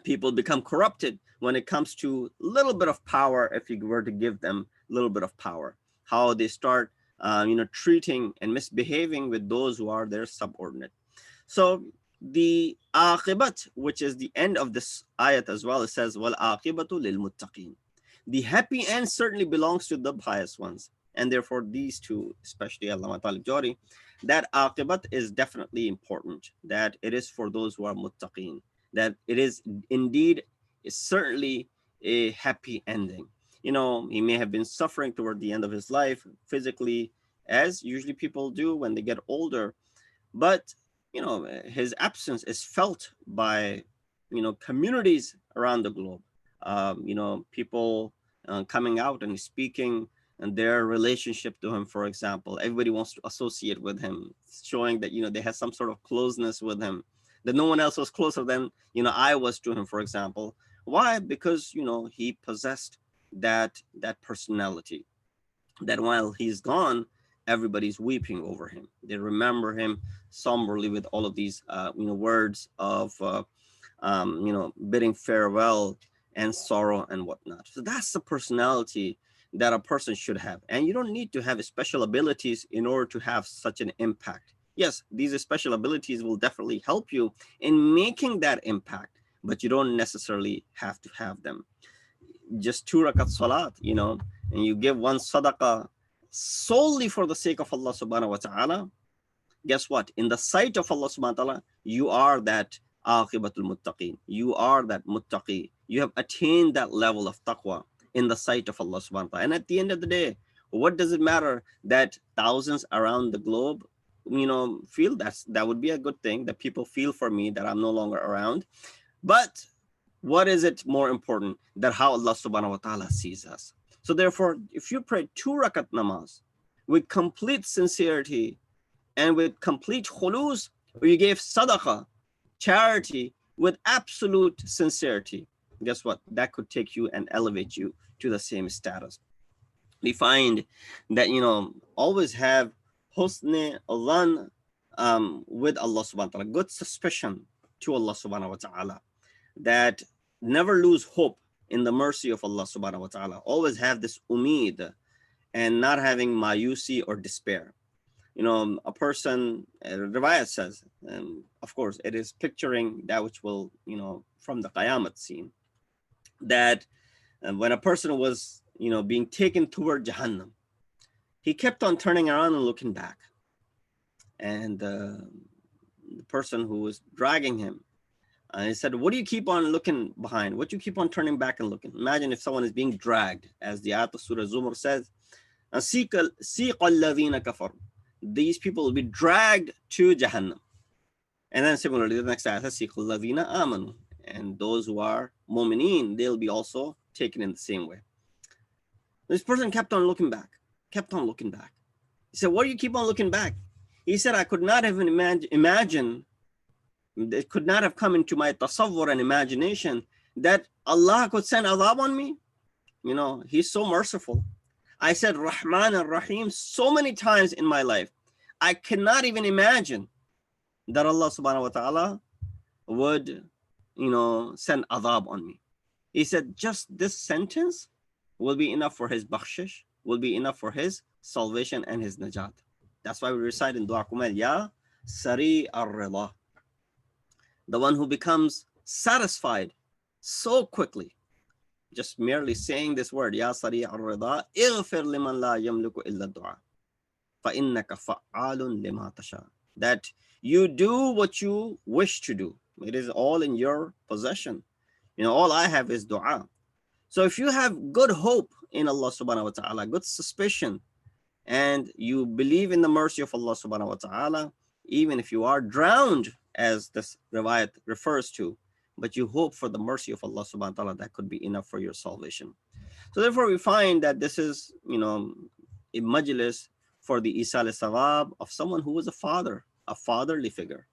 people become corrupted when it comes to a little bit of power. If you were to give them a little bit of power, how they start, treating and misbehaving with those who are their subordinate. So the aqibat, which is the end of this ayat as well, it says, wal aqibatu lil muttaqin. The happy end certainly belongs to the pious ones. And therefore, these two, especially Allah Ta'ala Jari, that aqibat is definitely important, that it is for those who are muttaqeen, that it is indeed, certainly a happy ending. He may have been suffering toward the end of his life physically, as usually people do when they get older, but his absence is felt by communities around the globe. People coming out and speaking and their relationship to him, for example. Everybody wants to associate with him, showing that they have some sort of closeness with him, that no one else was closer than I was to him, for example. Why? Because he possessed that personality, that while he's gone, everybody's weeping over him. They remember him somberly with all of these words of bidding farewell and sorrow and whatnot. So that's the personality that a person should have. And you don't need to have special abilities in order to have such an impact. Yes, these special abilities will definitely help you in making that impact, but you don't necessarily have to have them. Just 2 rakat salat, and you give 1 sadaqah solely for the sake of Allah subhanahu wa ta'ala. Guess what? In the sight of Allah subhanahu wa ta'ala, you are that aqibatul muttaqeen. You are that muttaqi. You have attained that level of taqwa in the sight of Allah subhanahu wa ta'ala. And at the end of the day, what does it matter that thousands around the globe, feel that would be a good thing, that people feel for me that I'm no longer around. But what is it more important that how Allah subhanahu wa ta'ala sees us? So therefore, if you pray 2 rakat namaz with complete sincerity and with complete khulus, or you gave sadaqah, charity, with absolute sincerity, guess what? That could take you and elevate you to the same status. We find that, always have husn dhan with Allah subhanahu wa ta'ala, good suspicion to Allah subhanahu wa ta'ala, that never lose hope in the mercy of Allah subhanahu wa ta'ala. Always have this umeed and not having mayusi or despair. A person, Riwayat says, of course, it is picturing that which will, from the Qayamat scene, that when a person was, being taken toward Jahannam, he kept on turning around and looking back. And the person who was dragging him He said, what do you keep on looking behind? What do you keep on turning back and looking? Imagine if someone is being dragged, as the ayat of Surah Zumar says, سِيقَ الَّذِينَ كَفَرُوا. These people will be dragged to Jahannam. And then similarly, the next ayat says, سِيقَ الَّذِينَ آمَنُوا. And those who are mu'mineen, they'll be also taken in the same way. This person kept on looking back, kept on looking back. He said, what do you keep on looking back? He said, I could not have imagined, it could not have come into my tasawwur and imagination that Allah could send adhab on me. You know, He's so merciful. I said Rahman and Rahim so many times in my life. I cannot even imagine that Allah subhanahu wa ta'ala would, you know, send adhab on me. He said, just this sentence will be enough for His bakhshish, will be enough for His salvation and His najat. That's why we recite in Dua Kumail, Ya Sari ar-Rida, the one who becomes satisfied so quickly. Just merely saying this word, Ya Sari ar-Rida, Ighfir liman la yamliku illa dua, fa innaka fa'alun lima tasha. That you do what you wish to do. It is all in your possession. You know, all I have is dua. So if you have good hope in Allah subhanahu wa ta'ala, good suspicion, and you believe in the mercy of Allah subhanahu wa ta'ala, even if you are drowned, as this riwayat refers to, but you hope for the mercy of Allah subhanahu wa ta'ala, that could be enough for your salvation. So therefore we find that this is, you know, a majlis for the isal sawab of someone who was a fatherly figure.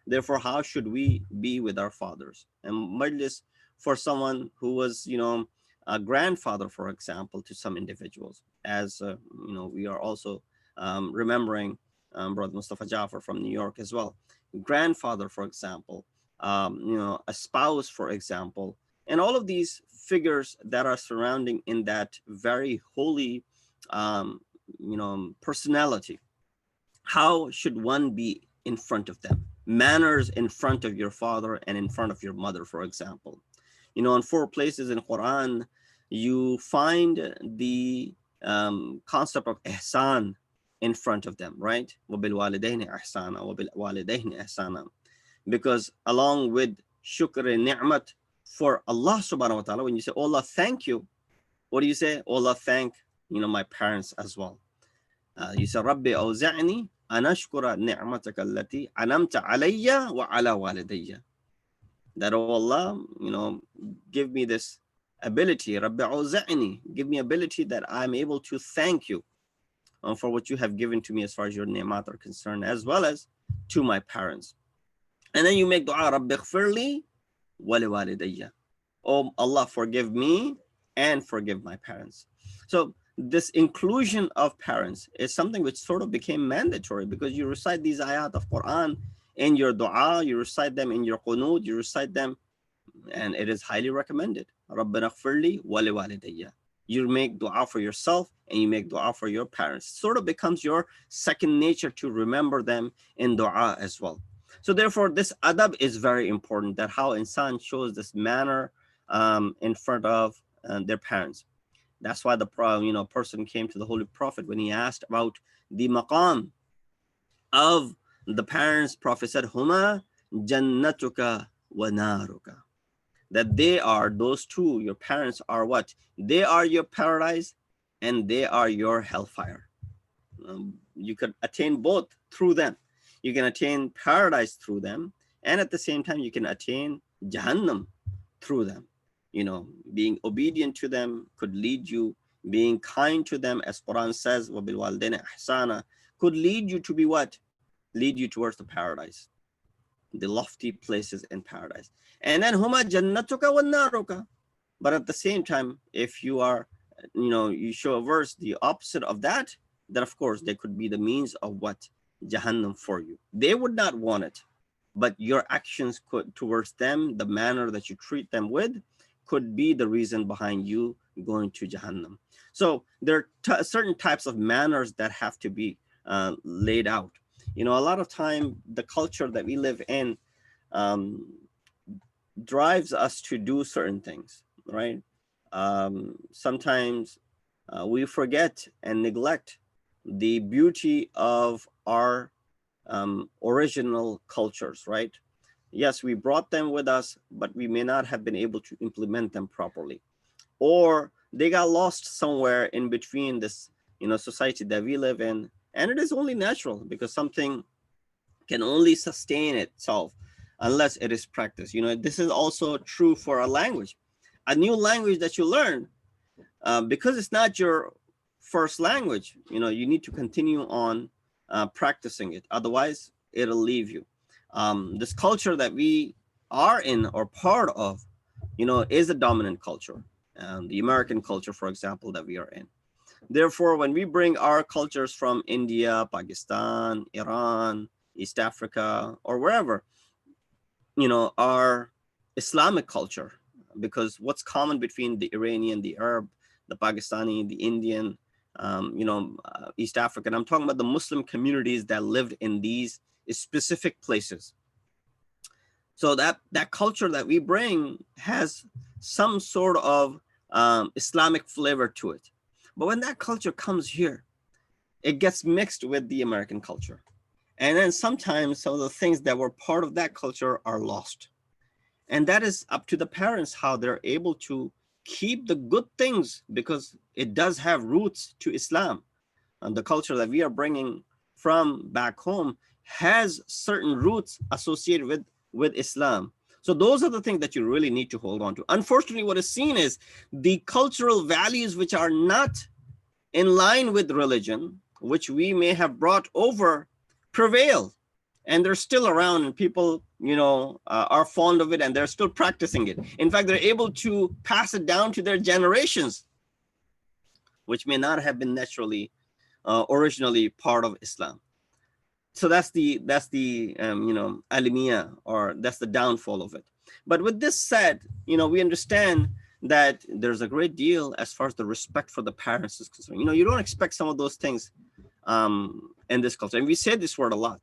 Therefore, how should we be with our fathers? And majlis for someone who was, you know, a grandfather, for example, to some individuals, as you know, we are also remembering Brother Mustafa Jafar from New York as well. Grandfather, for example, you know, a spouse, for example, and all of these figures that are surrounding in that very holy, you know, personality. How should one be in front of them? Manners in front of your father and in front of your mother, for example. You know, in 4 places in Quran, you find the concept of ihsan in front of them, right? وَبِالْوَالِدَيْنِ إِحْسَانًا وَبِالْوَالِدَيْنِ إِحْسَانًا. Because along with shukr ni'mat for Allah subhanahu wa ta'ala, when you say, oh Allah, thank you, what do you say? Oh Allah, thank, you know, my parents as well. You say, Rabbi awza'ni an ashkura ni'mataka allati anamta alayya wa ala walidayya. That, oh Allah, you know, give me this ability, Rabbi awza'ni, give me ability that I'm able to thank you for what you have given to me as far as your ni'mat are concerned, as well as to my parents. And then you make dua, Rabbi ighfirli wa liwalidayya. Oh Allah, forgive me and forgive my parents. So this inclusion of parents is something which sort of became mandatory, because you recite these ayat of Quran in your dua, you recite them in your qunut, you recite them, and it is highly recommended. Rabbana ighfirli wa liwalidayya. You make dua for yourself and you make dua for your parents. It sort of becomes your second nature to remember them in dua as well. So therefore, this adab is very important, that how insan shows this manner in front of their parents. That's why the person came to the Holy Prophet when he asked about the maqam of the parents. Prophet said, Huma jannatuka wa naruka. That they are, those two, your parents are what? They are your paradise and they are your hellfire. You could attain both through them. You can attain paradise through them, and at the same time you can attain Jahannam through them. You know, being obedient to them could lead you, being kind to them, as Quran says, وَبِالْوَالِدَيْنِ إِحْسَانًا, could lead you to be what? Lead you towards the paradise, the lofty places in paradise. And then huma jannatuka wa naruka. But at the same time, if you are, you know, you show a verse the opposite of that, then of course they could be the means of what? Jahannam for you. They would not want it, but your actions could towards them, the manner that you treat them with, could be the reason behind you going to Jahannam. So there are certain types of manners that have to be laid out. You know, a lot of time the culture that we live in drives us to do certain things, right? Sometimes we forget and neglect the beauty of our original cultures, right? Yes, we brought them with us, but we may not have been able to implement them properly, or they got lost somewhere in between this, society that we live in. And it is only natural, because something can only sustain itself unless it is practiced. This is also true for a language. A new language that you learn, because it's not your first language, you need to continue on practicing it. Otherwise, it'll leave you. This culture that we are in or part of, is a dominant culture. The American culture, for example, that we are in. Therefore, when we bring our cultures from India, Pakistan, Iran, East Africa, or wherever, our Islamic culture, because what's common between the Iranian, the Arab, the Pakistani, the Indian, East African, I'm talking about the Muslim communities that lived in these specific places. So that culture that we bring has some sort of Islamic flavor to it. But when that culture comes here, it gets mixed with the American culture. And then sometimes some of the things that were part of that culture are lost. And that is up to the parents, how they're able to keep the good things, because it does have roots to Islam. And the culture that we are bringing from back home has certain roots associated with Islam. So those are the things that you really need to hold on to. Unfortunately, what is seen is the cultural values which are not in line with religion, which we may have brought over, prevail. And they're still around, and people, are fond of it, and they're still practicing it. In fact, they're able to pass it down to their generations, which may not have been naturally, originally part of Islam. So that's the alimiya, or that's the downfall of it. But with this said, we understand that there's a great deal as far as the respect for the parents is concerned. You don't expect some of those things in this culture. And we say this word a lot.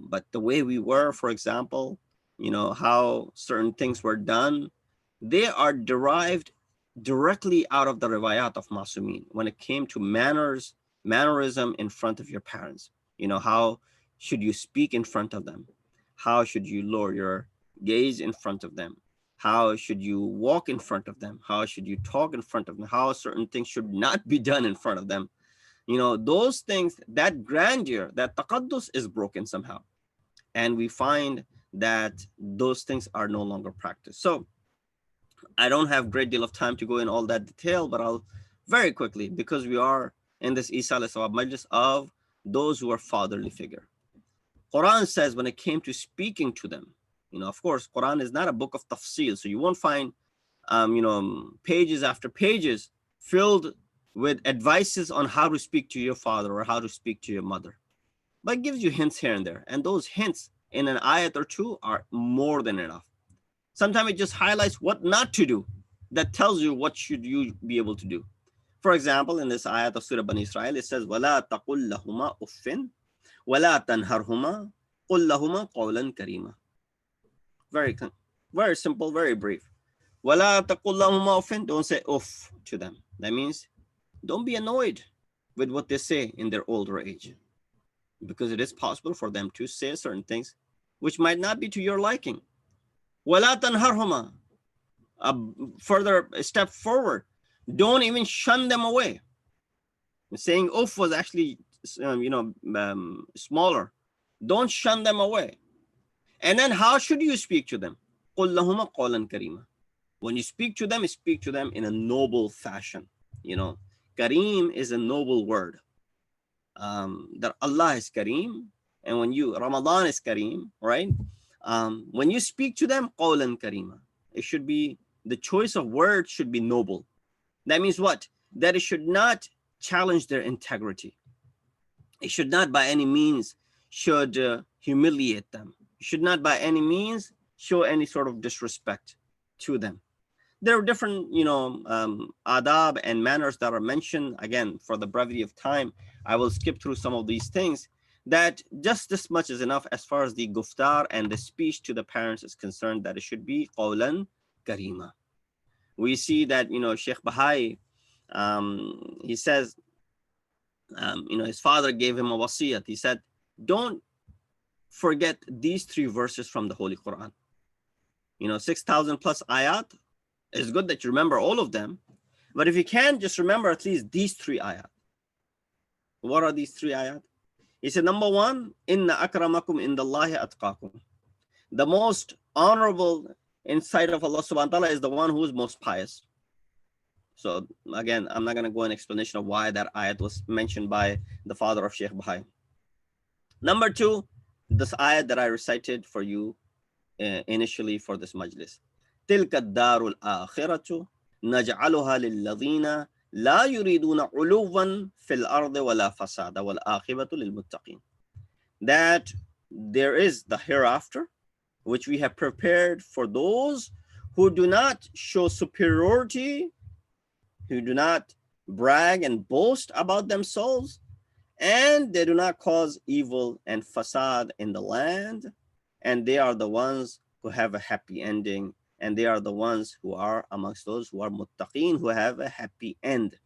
But the way we were, for example, how certain things were done, they are derived directly out of the riwayat of Masumin when it came to mannerism in front of your parents. How should you speak in front of them? How should you lower your gaze in front of them? How should you walk in front of them? How should you talk in front of them? How certain things should not be done in front of them? Those things, that grandeur, that taqaddus is broken somehow. And we find that those things are no longer practiced. So I don't have a great deal of time to go in all that detail, but I'll very quickly, because we are in this Isa al-Sawab Majlis of those who are fatherly figure. Quran says when it came to speaking to them, of course, Quran is not a book of tafsil, so you won't find, pages after pages filled with advices on how to speak to your father or how to speak to your mother. But it gives you hints here and there. And those hints in an ayat or two are more than enough. Sometimes it just highlights what not to do. That tells you what should you be able to do. For example, in this ayat of Surah Bani Israel, it says, وَلَا تَقُلْ لَهُمَا أُفٍّ وَلَا تَنْهَرْهُمَا قُلْ لَهُمَا قَوْلًا كَرِيمًا. Very simple, very brief. وَلَا تَقُلْ لَهُمَا أُفٍّ. Don't say uff to them. That means don't be annoyed with what they say in their older age, because it is possible for them to say certain things which might not be to your liking. وَلَا تَنْهَرْهُمَا. A further step forward, don't even shun them away. Saying uff was actually, smaller. Don't shun them away. And then how should you speak to them? قُلْ لَهُمَا قَوْلًا كَرِيمًا. When you speak to them in a noble fashion. Kareem is a noble word. That Allah is Kareem, and when Ramadan is Kareem, right? When you speak to them, qawlan karima, it should be, the choice of words should be noble. That means what? That it should not challenge their integrity. It should not by any means should humiliate them. It should not by any means show any sort of disrespect to them. There are different, adab and manners that are mentioned. Again, for the brevity of time, I will skip through some of these things. That just this much is enough as far as the guftar and the speech to the parents is concerned, that it should be qawlan karima. We see that, Sheikh Bahai, he says, his father gave him a wasiyat. He said, don't forget these 3 verses from the Holy Quran. 6,000 plus ayat. It's good that you remember all of them, but if you can, just remember at least these 3 ayat. What are these 3 ayat? He said, number 1, inna akramakum indallahi atqakum. The most honorable in sight of Allah subhanahu wa ta'ala is the one who is most pious. So again, I'm not going to go in explanation of why that ayat was mentioned by the father of Sheikh Bahai. Number 2, this ayat that I recited for you initially for this majlis. تِلْكَ الدَّارُ الْآخِرَةُ نَجْعَلُهَا لِلَّذِينَ لَا يُرِيدُونَ عُلُوًّا فِي الْأَرْضِ وَلَا فَسَادًا وَالْآخِرَةُ لِلْمُتَّقِينَ. That there is the hereafter, which we have prepared for those who do not show superiority, who do not brag and boast about themselves, and they do not cause evil and fasad in the land, and they are the ones who have a happy ending, and they are the ones who are amongst those who are muttaqeen, who have a happy end.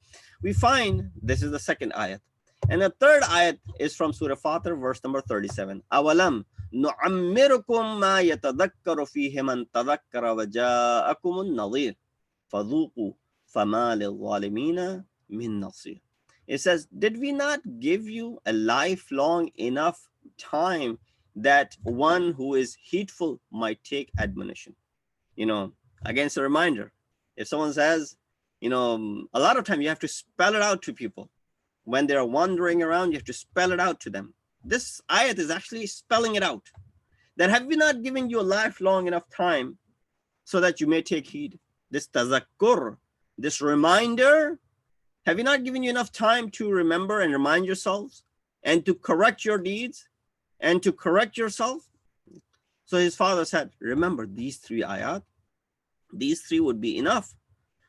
We find this is the second ayat. And the third ayat is from Surah Fatir, verse number 37. أَوَلَمْ نُعَمِّرُكُمْ مَا يَتَذَكَّرُ فِيهِ مَنْ تَذَكَّرَ وَجَاءَكُمُ النَّظِيرُ فَذُوقُوا فَمَا لِلظَّالِمِينَ مِنْ نَصِيرٍ. It says, did we not give you a lifelong enough time that one who is heedful might take admonition? Again, it's a reminder. If someone says, a lot of time you have to spell it out to people. When they're wandering around, you have to spell it out to them. This ayat is actually spelling it out. That have we not given you a lifelong enough time so that you may take heed? This tazakkur, this reminder, have you not given you enough time to remember and remind yourselves and to correct your deeds and to correct yourself? So his father said, remember these 3 ayat. These 3 would be enough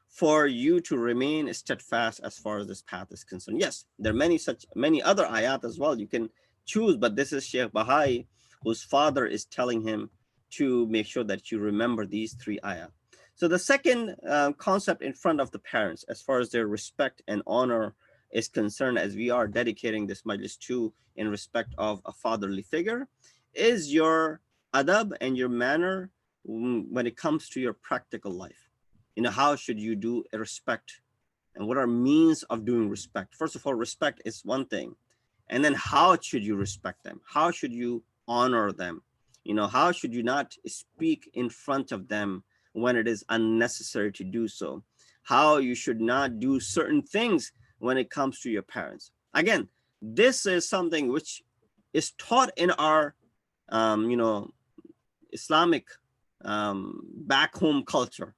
for you to remain steadfast as far as this path is concerned. Yes, there are many other ayat as well you can choose, but this is Sheikh Bahai, whose father is telling him to make sure that you remember these 3 ayat. So the second concept in front of the parents, as far as their respect and honor is concerned, as we are dedicating this majlis to in respect of a fatherly figure, is your adab and your manner when it comes to your practical life. How should you do a respect, and what are means of doing respect? First of all, respect is one thing, and then how should you respect them? How should you honor them? How should you not speak in front of them when it is unnecessary to do so? How you should not do certain things when it comes to your parents. Again, this is something which is taught in our Islamic back home culture,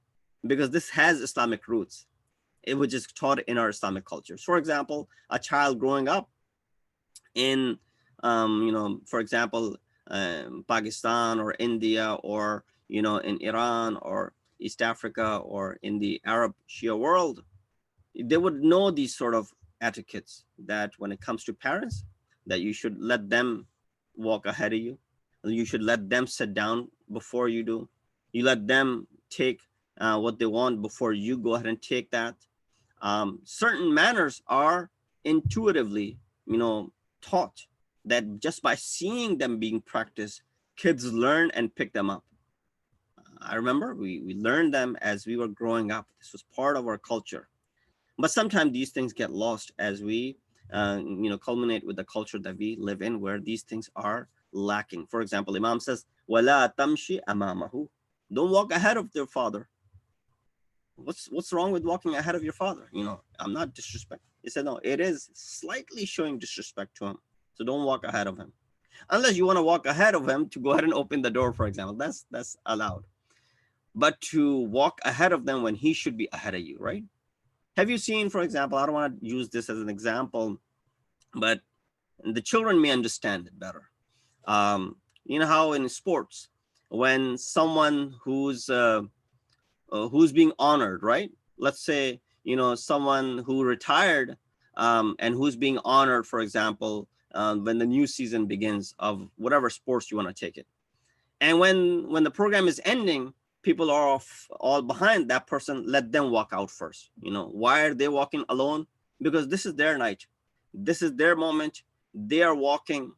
because this has Islamic roots, which is taught in our Islamic cultures. For example, a child growing up in, for example, Pakistan or India or, in Iran or East Africa or in the Arab Shia world, they would know these sort of etiquettes, that when it comes to parents, that you should let them walk ahead of you. You should let them sit down before you do. You let them take what they want before you go ahead and take that. Certain manners are intuitively, taught, that just by seeing them being practiced, kids learn and pick them up. I remember we learned them as we were growing up. This was part of our culture. But sometimes these things get lost as we, culminate with the culture that we live in, where these things are lacking. For example, Imam says, "Wala tamshi amamahu." Don't walk ahead of their father. What's wrong with walking ahead of your father? I'm not disrespecting. He said, no, it is slightly showing disrespect to him. So don't walk ahead of him. Unless you want to walk ahead of him to go ahead and open the door, for example, that's allowed. But to walk ahead of them when he should be ahead of you, right? Have you seen, for example, I don't want to use this as an example, but the children may understand it better. How in sports, when someone who's being honored, right? Let's say, someone who retired and who's being honored, for example, when the new season begins of whatever sports you want to take it. And when the program is ending, people are all behind that person, let them walk out first. Why are they walking alone? Because this is their night. This is their moment. They are walking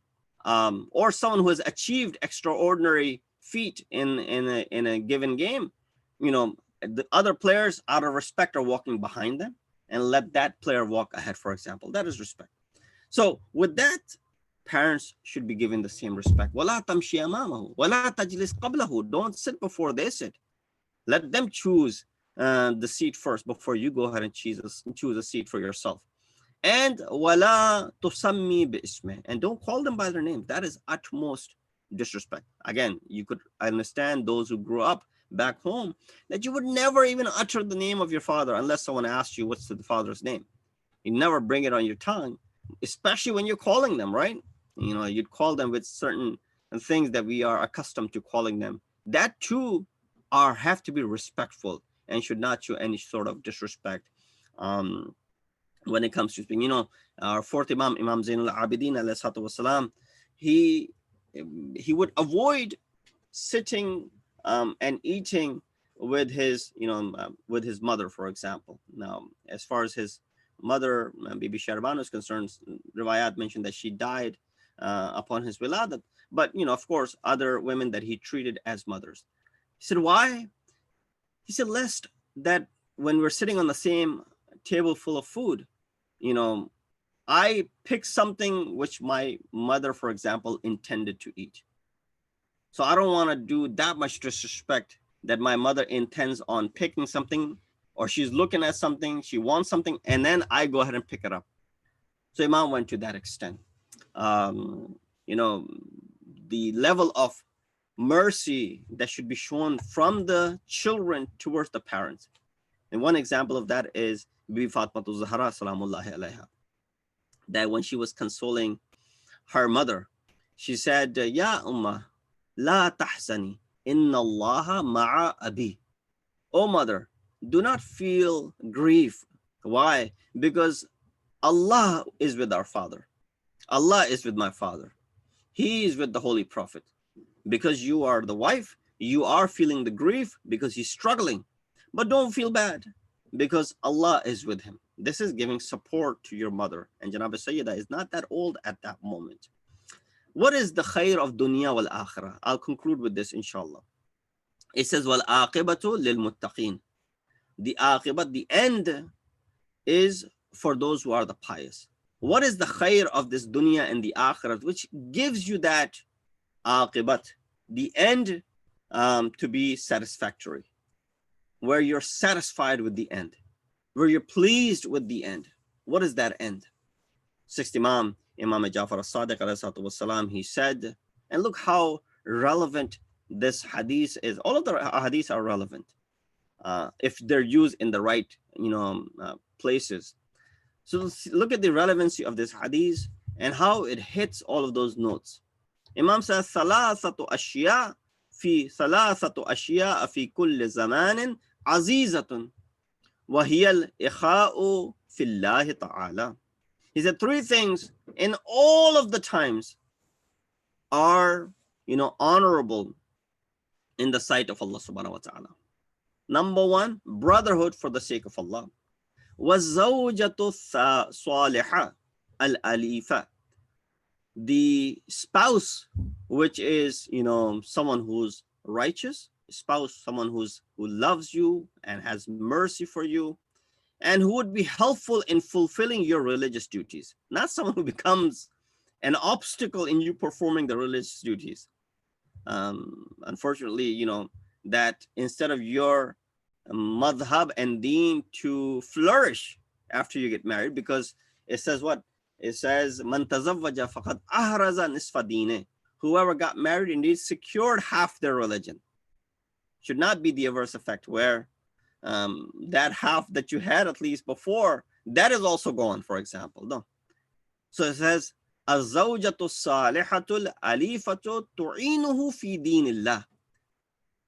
or someone who has achieved extraordinary feat in a given game, you know, the other players out of respect are walking behind them and let that player walk ahead, for example. That is respect. So with that, parents should be given the same respect. وَلَا تَمْشِي أَمَامَهُ وَلَا تَجْلِسْ قَبْلَهُ. Don't sit before they sit. Let them choose the seat first before you go ahead and choose a seat for yourself. And وَلَا تُسَمِّي بِإِسْمِهِ. And don't call them by their name. That is utmost disrespect. Again, you could understand those who grew up back home that you would never even utter the name of your father unless someone asked you what's the father's name. You never bring it on your tongue, especially when you're calling them, right? You know, you'd call them with certain things that we are accustomed to calling them. That too have to be respectful and should not show any sort of disrespect when it comes to speaking. You know, our fourth Imam, Imam Zainul Abidin alayhi salatu wasalam, he would avoid sitting and eating with his, with his mother, for example. Now, as far as his mother, Bibi Sharbano, is concerned, Riwayat mentioned that she died upon his wiladat. But, of course, other women that he treated as mothers. He said, why? He said, lest that when we're sitting on the same table full of food, I pick something which my mother, for example, intended to eat. So I don't want to do that much disrespect that my mother intends on picking something, or she's looking at something, she wants something, and then I go ahead and pick it up. So Imam went to that extent. The level of mercy that should be shown from the children towards the parents. And one example of that is Bibi Fatmatul Zahra, salamullahi alayha, that when she was consoling her mother, she said, Ya Ummah, la tahzani, inna Allaha ma'a abi. Oh mother, do not feel grief. Why? Because Allah is with our father. Allah is with my father. He is with the Holy Prophet. Because you are the wife, you are feeling the grief because he's struggling. But don't feel bad because Allah is with him. This is giving support to your mother. And Janab Sayyida is not that old at that moment. What is the khair of dunya wal akhirah? I'll conclude with this, inshallah. It says, wal aqibatu lil muttaqin. The aqibat, the end, is for those who are the pious. What is the khair of this dunya and the akhirah, which gives you that aqibat, the end, to be satisfactory, where you're satisfied with the end, where you're pleased with the end? What is that end? Sixth Imam, Imam Jafar as-Sadiq alayhi wasalam, he said, and look how relevant this hadith is. All of the hadiths are relevant if they're used in the right places. So look at the relevancy of this hadith and how it hits all of those notes. Imam says, ثلاثة أشياء في كل زمان عزيزة وهي الإخاء في الله تعالى. He said 3 things in all of the times are, honorable in the sight of Allah subhanahu wa ta'ala. Number 1, brotherhood for the sake of Allah. وَالزَّوْجَةُ الصَّالِحَةُ الْأَلِيفَةُ. The spouse, which is, someone who's righteous, spouse, someone who loves you and has mercy for you, and who would be helpful in fulfilling your religious duties, not someone who becomes an obstacle in you performing the religious duties. Unfortunately, that instead of your madhab and deen to flourish after you get married, because it says what? It says, Man tazawwaja faqad ahraza nisfa dine. Whoever got married indeed secured half their religion. Should not be the adverse effect where that half that you had at least before, that is also gone, for example. No. So it says, الزوجة الصالحة الأليفة تعينه في دين الله.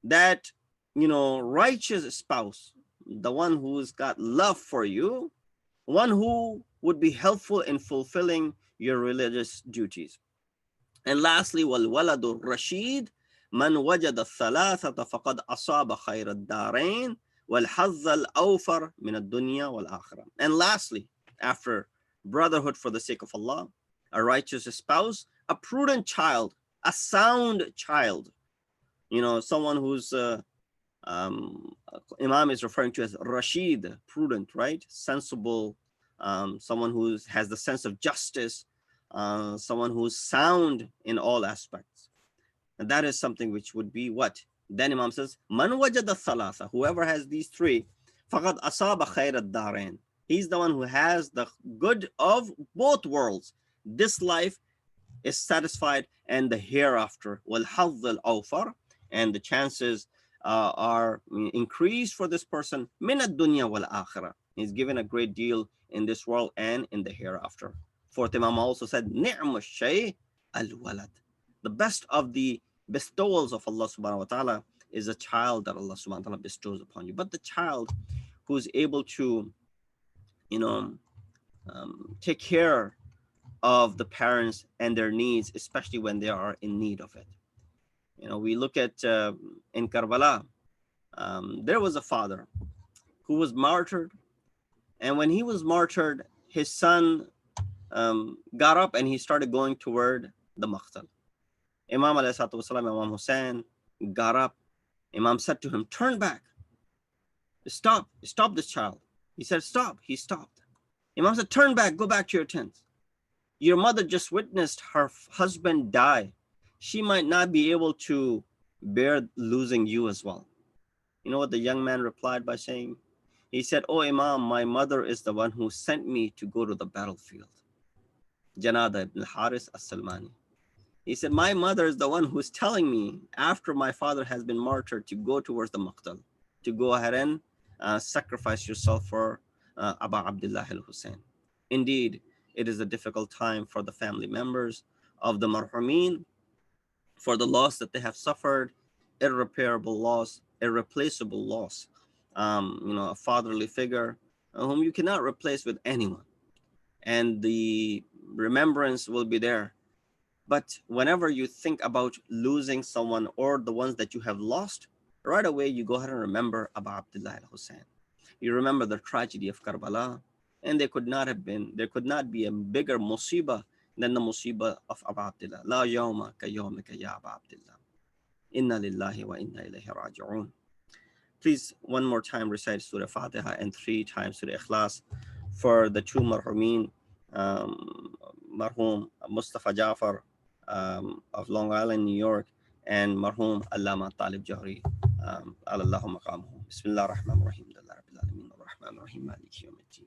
That, righteous spouse, the one who's got love for you, one who would be helpful in fulfilling your religious duties. And lastly, والولد الرشيد من وجد الثلاثة فقد أصاب خير الدارين والحظ الأوفر من الدنيا والآخرة. And lastly, after brotherhood for the sake of Allah, a righteous spouse, a prudent child, a sound child, someone who's Imam is referring to as Rashid, prudent, right? Sensible, someone who has the sense of justice, someone who's sound in all aspects. And that is something which would be what? Then Imam says, Man wajada thalatha, whoever has these three, faqad asaba khayr ad-darain. He's the one who has the good of both worlds. This life is satisfied, and the hereafter, wal hadh al-awfar, and the chances are increased for this person, min ad-dunya wal akhirah. He's given a great deal in this world and in the hereafter. Fourth Imam also said, ni'ma shay al-walad. The best of the bestowals of Allah subhanahu wa ta'ala is a child that Allah subhanahu wa ta'ala bestows upon you. But the child who's able to, take care of the parents and their needs, especially when they are in need of it. We look at in Karbala, there was a father who was martyred. And when he was martyred, his son got up and he started going toward the Maqtal. Imam alayhi salatu wasalam, Imam Hussein got up. Imam said to him, turn back. Stop this child. He said, stop. He stopped. Imam said, turn back, go back to your tent. Your mother just witnessed her husband die. She might not be able to bear losing you as well. You know what the young man replied by saying? He said, oh Imam, my mother is the one who sent me to go to the battlefield. Janada ibn Haris as-Salmani. He said, my mother is the one who's telling me after my father has been martyred to go towards the Maqtal, to go ahead and sacrifice yourself for Aba Abdullah al-Hussein. Indeed, it is a difficult time for the family members of the marhumin, for the loss that they have suffered, irreparable loss, irreplaceable loss. A fatherly figure whom you cannot replace with anyone. And the remembrance will be there. But whenever you think about losing someone or the ones that you have lost, right away you go ahead and remember Abu Abdullah al-Hussein. You remember the tragedy of Karbala, and there could not be a bigger musibah than the musibah of Abu Abdullah. La yawma ka yawmika ya Abu Abdullah. Inna lillahi wa inna ilayhi raji'un. Please, one more time recite Surah Fatiha and 3 times Surah Ikhlas for the two marhumin, marhum Mustafa Jafar of Long Island, New York, and marhum Allama Talib Jahri, Allahu maqamuhu. Bismillah ar-Rahman ar-Rahim. Rabbil Alameen ar-Rahman ar-Rahim Maliki yawmiddin.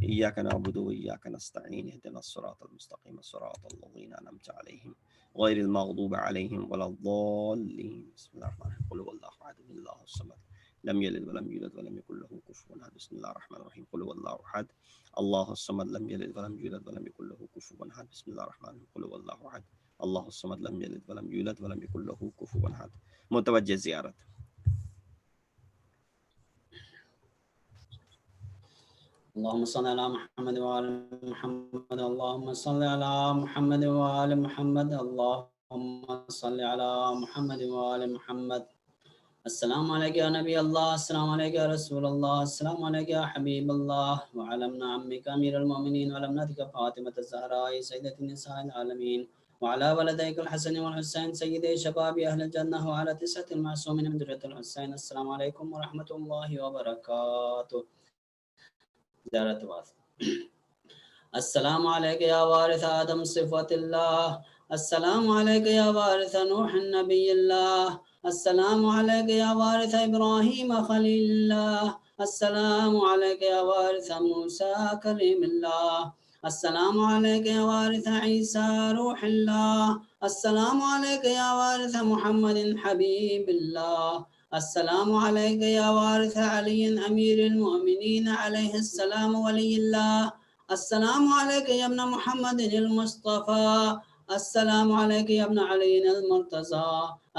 إياك نعبد وإياك نستعين اهدنا الصراط المستقيم صراط الذين أنعمت عليهم غير المغضوب عليهم ولا الضالين. بسم الله الرحمن الرحيم. قل هو الله أحد الله الصمد لم يلد ولم يولد ولم يكن له كفوا أحد. بسم الله الرحمن الرحيم. قل هو الله أحد الله الصمد لم يلد ولم يولد ولم يكن له كفوا أحد. بسم الله الرحمن الرحيم. قل هو الله أحد الله الصمد لم يلد ولم يولد ولم يكن له كفوا أحد. متوجه زيارة. اللهم صل على محمد وآل محمد. اللهم صل على محمد وآل محمد. اللهم صل على محمد وآل محمد. السلام عليك يا نبي الله، السلام عليك يا رسول الله، السلام عليك يا حبيب الله، وعلى ابن عمك أمير المؤمنين، وعلى ابنتك فاطمة الزهراء سيدة نساء العالمين، وعلى ولديك الحسن والحسين سيدي شباب أهل الجنة، وعلى 9 المعصومين من ذرية الحسين. السلام عليكم ورحمة الله وبركاته. السلام عليك يا وارث آدم صفوة الله، السلام عليك يا وارث نوح النبي الله، السلام عليك يا وارث إبراهيم خليل الله، السلام عليك يا وارث موسى كريم الله، السلام عليك يا وارث عيسى روح الله، السلام عليك يا وارث محمد حبيب الله، السلام عليك يا وارث علي أمير المؤمنين عليه السلام ولي الله، السلام عليك يا ابن محمد المصطفى، السلام عليك يا ابن علي المرتضى،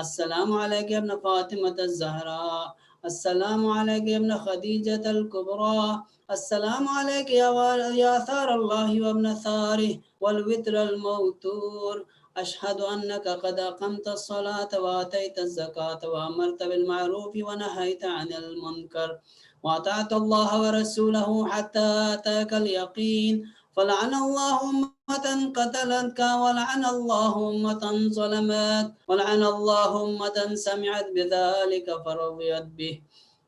السلام عليك يا ابن فاطمة الزهراء، السلام عليك يا ابن خديجة الكبرى، السلام عليك يا ثار الله وابن ثاره والوتر الموتور. أشهد أنك قد أقمت الصلاة وآتيت الزكاة وأمرت بالمعروف ونهيت عن المنكر وأطعت الله ورسوله حتى أتاك اليقين، فلعن الله أمة قتلتك، ولعن الله أمة ظلمت، ولعن الله أمة سمعت بذلك فرضيت به.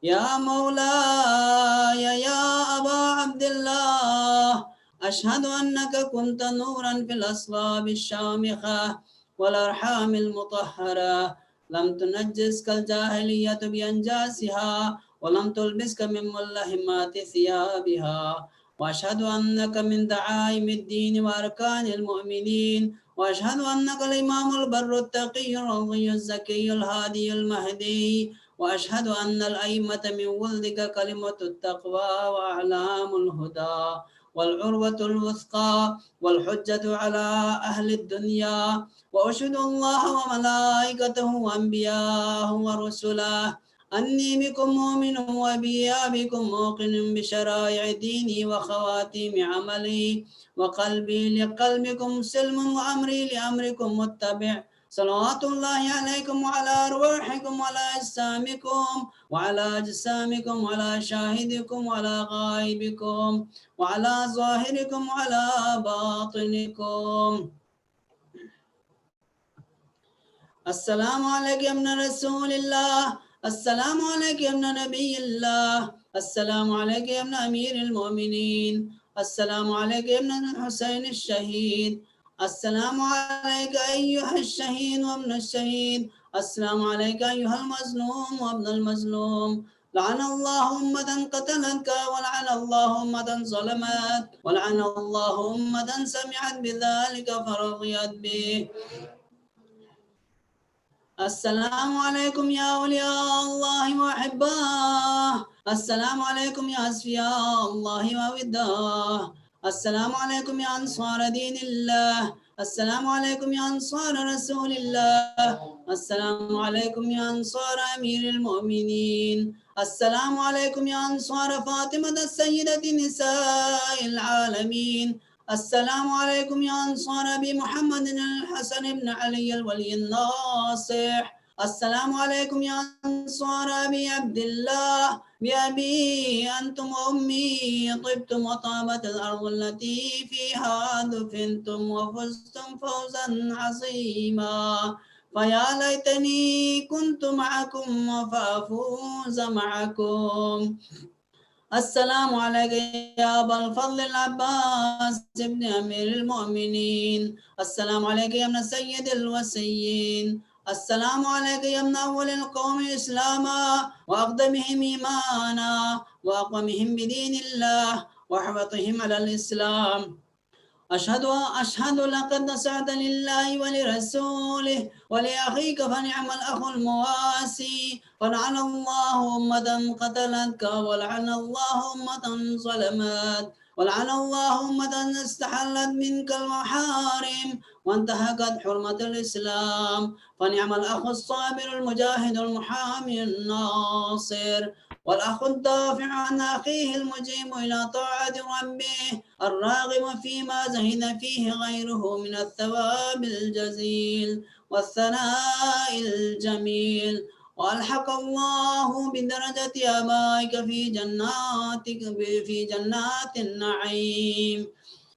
يا مولاي يا أبا عبد الله، أشهد أنك كنت نورا في الأصلاب الشامخة والأرحام المطهرة، لم تنجسك الجاهلية بأنجاسها، ولم تلبسك من ملهمات ثيابها. وأشهد أنك من دعائم الدين وأركان المؤمنين، وأشهد أنك الإمام البر التقي الرضي الزكي الهادي المهدي، وأشهد أن الأئمة من ولدك كلمة التقوى وأعلام الهدى والعروة الوثقى والحجة على أهل الدنيا. وأشهد الله وملائكته وأنبياءه ورسله أني بكم مؤمن وبإيابكم موقن بشرائع ديني وخواتيم عملي، وقلبي لقلبكم سلم وأمري لأمركم متبع. صلوات الله عليكم وعلى أرواحكم وعلى أجسامكم وعلى أجسامكم وعلى شاهدكم وعلى غائبكم وعلى ظاهركم وعلى باطنكم. السلام عليك يا ابن رسول الله، السلام عليك يا ابن نبي الله، السلام عليك يا ابن أمير المؤمنين، السلام عليك يا ابن الحسين الشهيد، السلام عليك أيها الشهيد وابن الشهيد، السلام عليك أيها المظلوم وابن المظلوم. لعن الله أمة قتلتك، ولعن الله أمة ظلمت، ولعن الله أمة سمعت بذلك فرضيت به. السلام عليكم يا أولياء الله وأحباه، السلام عليكم يا أصفياء الله ووداه، السلام عليكم يا أنصار دين الله، السلام عليكم يا أنصار رسول الله، السلام عليكم يا أنصار أمير المؤمنين، السلام عليكم يا أنصار فاطمة السيدة نساء العالمين، السلام عليكم يا أنصار أبي محمد الحسن بن علي الولي الناصح، السلام عليكم يا أنصار أبي عبد الله، بأبي أنتم وأمي طبتم وطابت الأرض التي فيها دفنتم وفزتم فوزا عظيما، فيا ليتني كنت معكم فأفوز معكم. السلام عليك يا أبا الفضل العباس ابن أمير المؤمنين، السلام عليك يا ابن سيد الوسيين، السلام عليك يا ابن أول القوم إسلاما وأقدمهم إيمانا وأقومهم بدين الله وأحوطهم على الإسلام. أشهد لقد نصحت لله ولرسوله ولأخيك فنعم الأخ المواسي، فلعن الله أمة قتلتك، ولعن الله أمة ظلمت، ولعن الله أمة استحلت منك المحارم وانتهكت حرمة الإسلام، فنعم الأخ الصابر المجاهد المحامي الناصر، والأخ الدافع عن أخيه المجيب إلى طاعة ربه الراغب فيما زهد فيه غيره من الثواب الجزيل والثناء الجميل، وألحق الله بدرجة آبائك في جنات النعيم.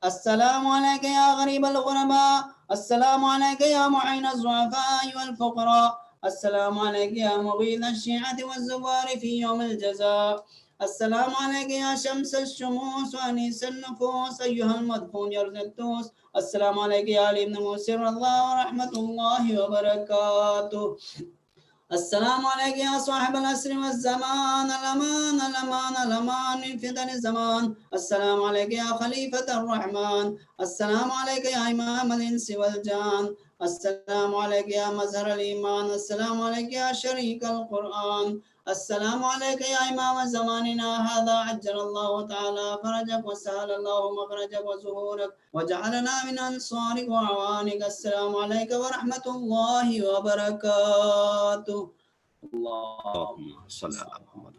السلام عليك يا غريب الغرباء، السلام عليك يا معين الضعفاء والفقراء، السلام عليك يا مغيث الشيعة والزوار في يوم الجزاء، السلام عليك يا شمس الشموس وأنيس النفوس أيها المدفون يرز التوس، السلام عليك يا علي بن موسر الله ورحمة الله وبركاته. السلام عليك يا صاحب الأسر والزمان، الأمان الأمان الأمان من فتن الزمان، السلام عليك يا خليفة الرحمن، السلام عليك يا إمام الإنس والجان، السلام عليك يا مظهر الإيمان، السلام عليك يا شريك القرآن، السلام عليك يا إمام زماننا هذا، عجل الله تعالى فرجك وسهل الله مخرجك وظهورك وجعلنا من أنصارك وعوانك. السلام عليك ورحمة الله وبركاته. اللهم صل على محمد.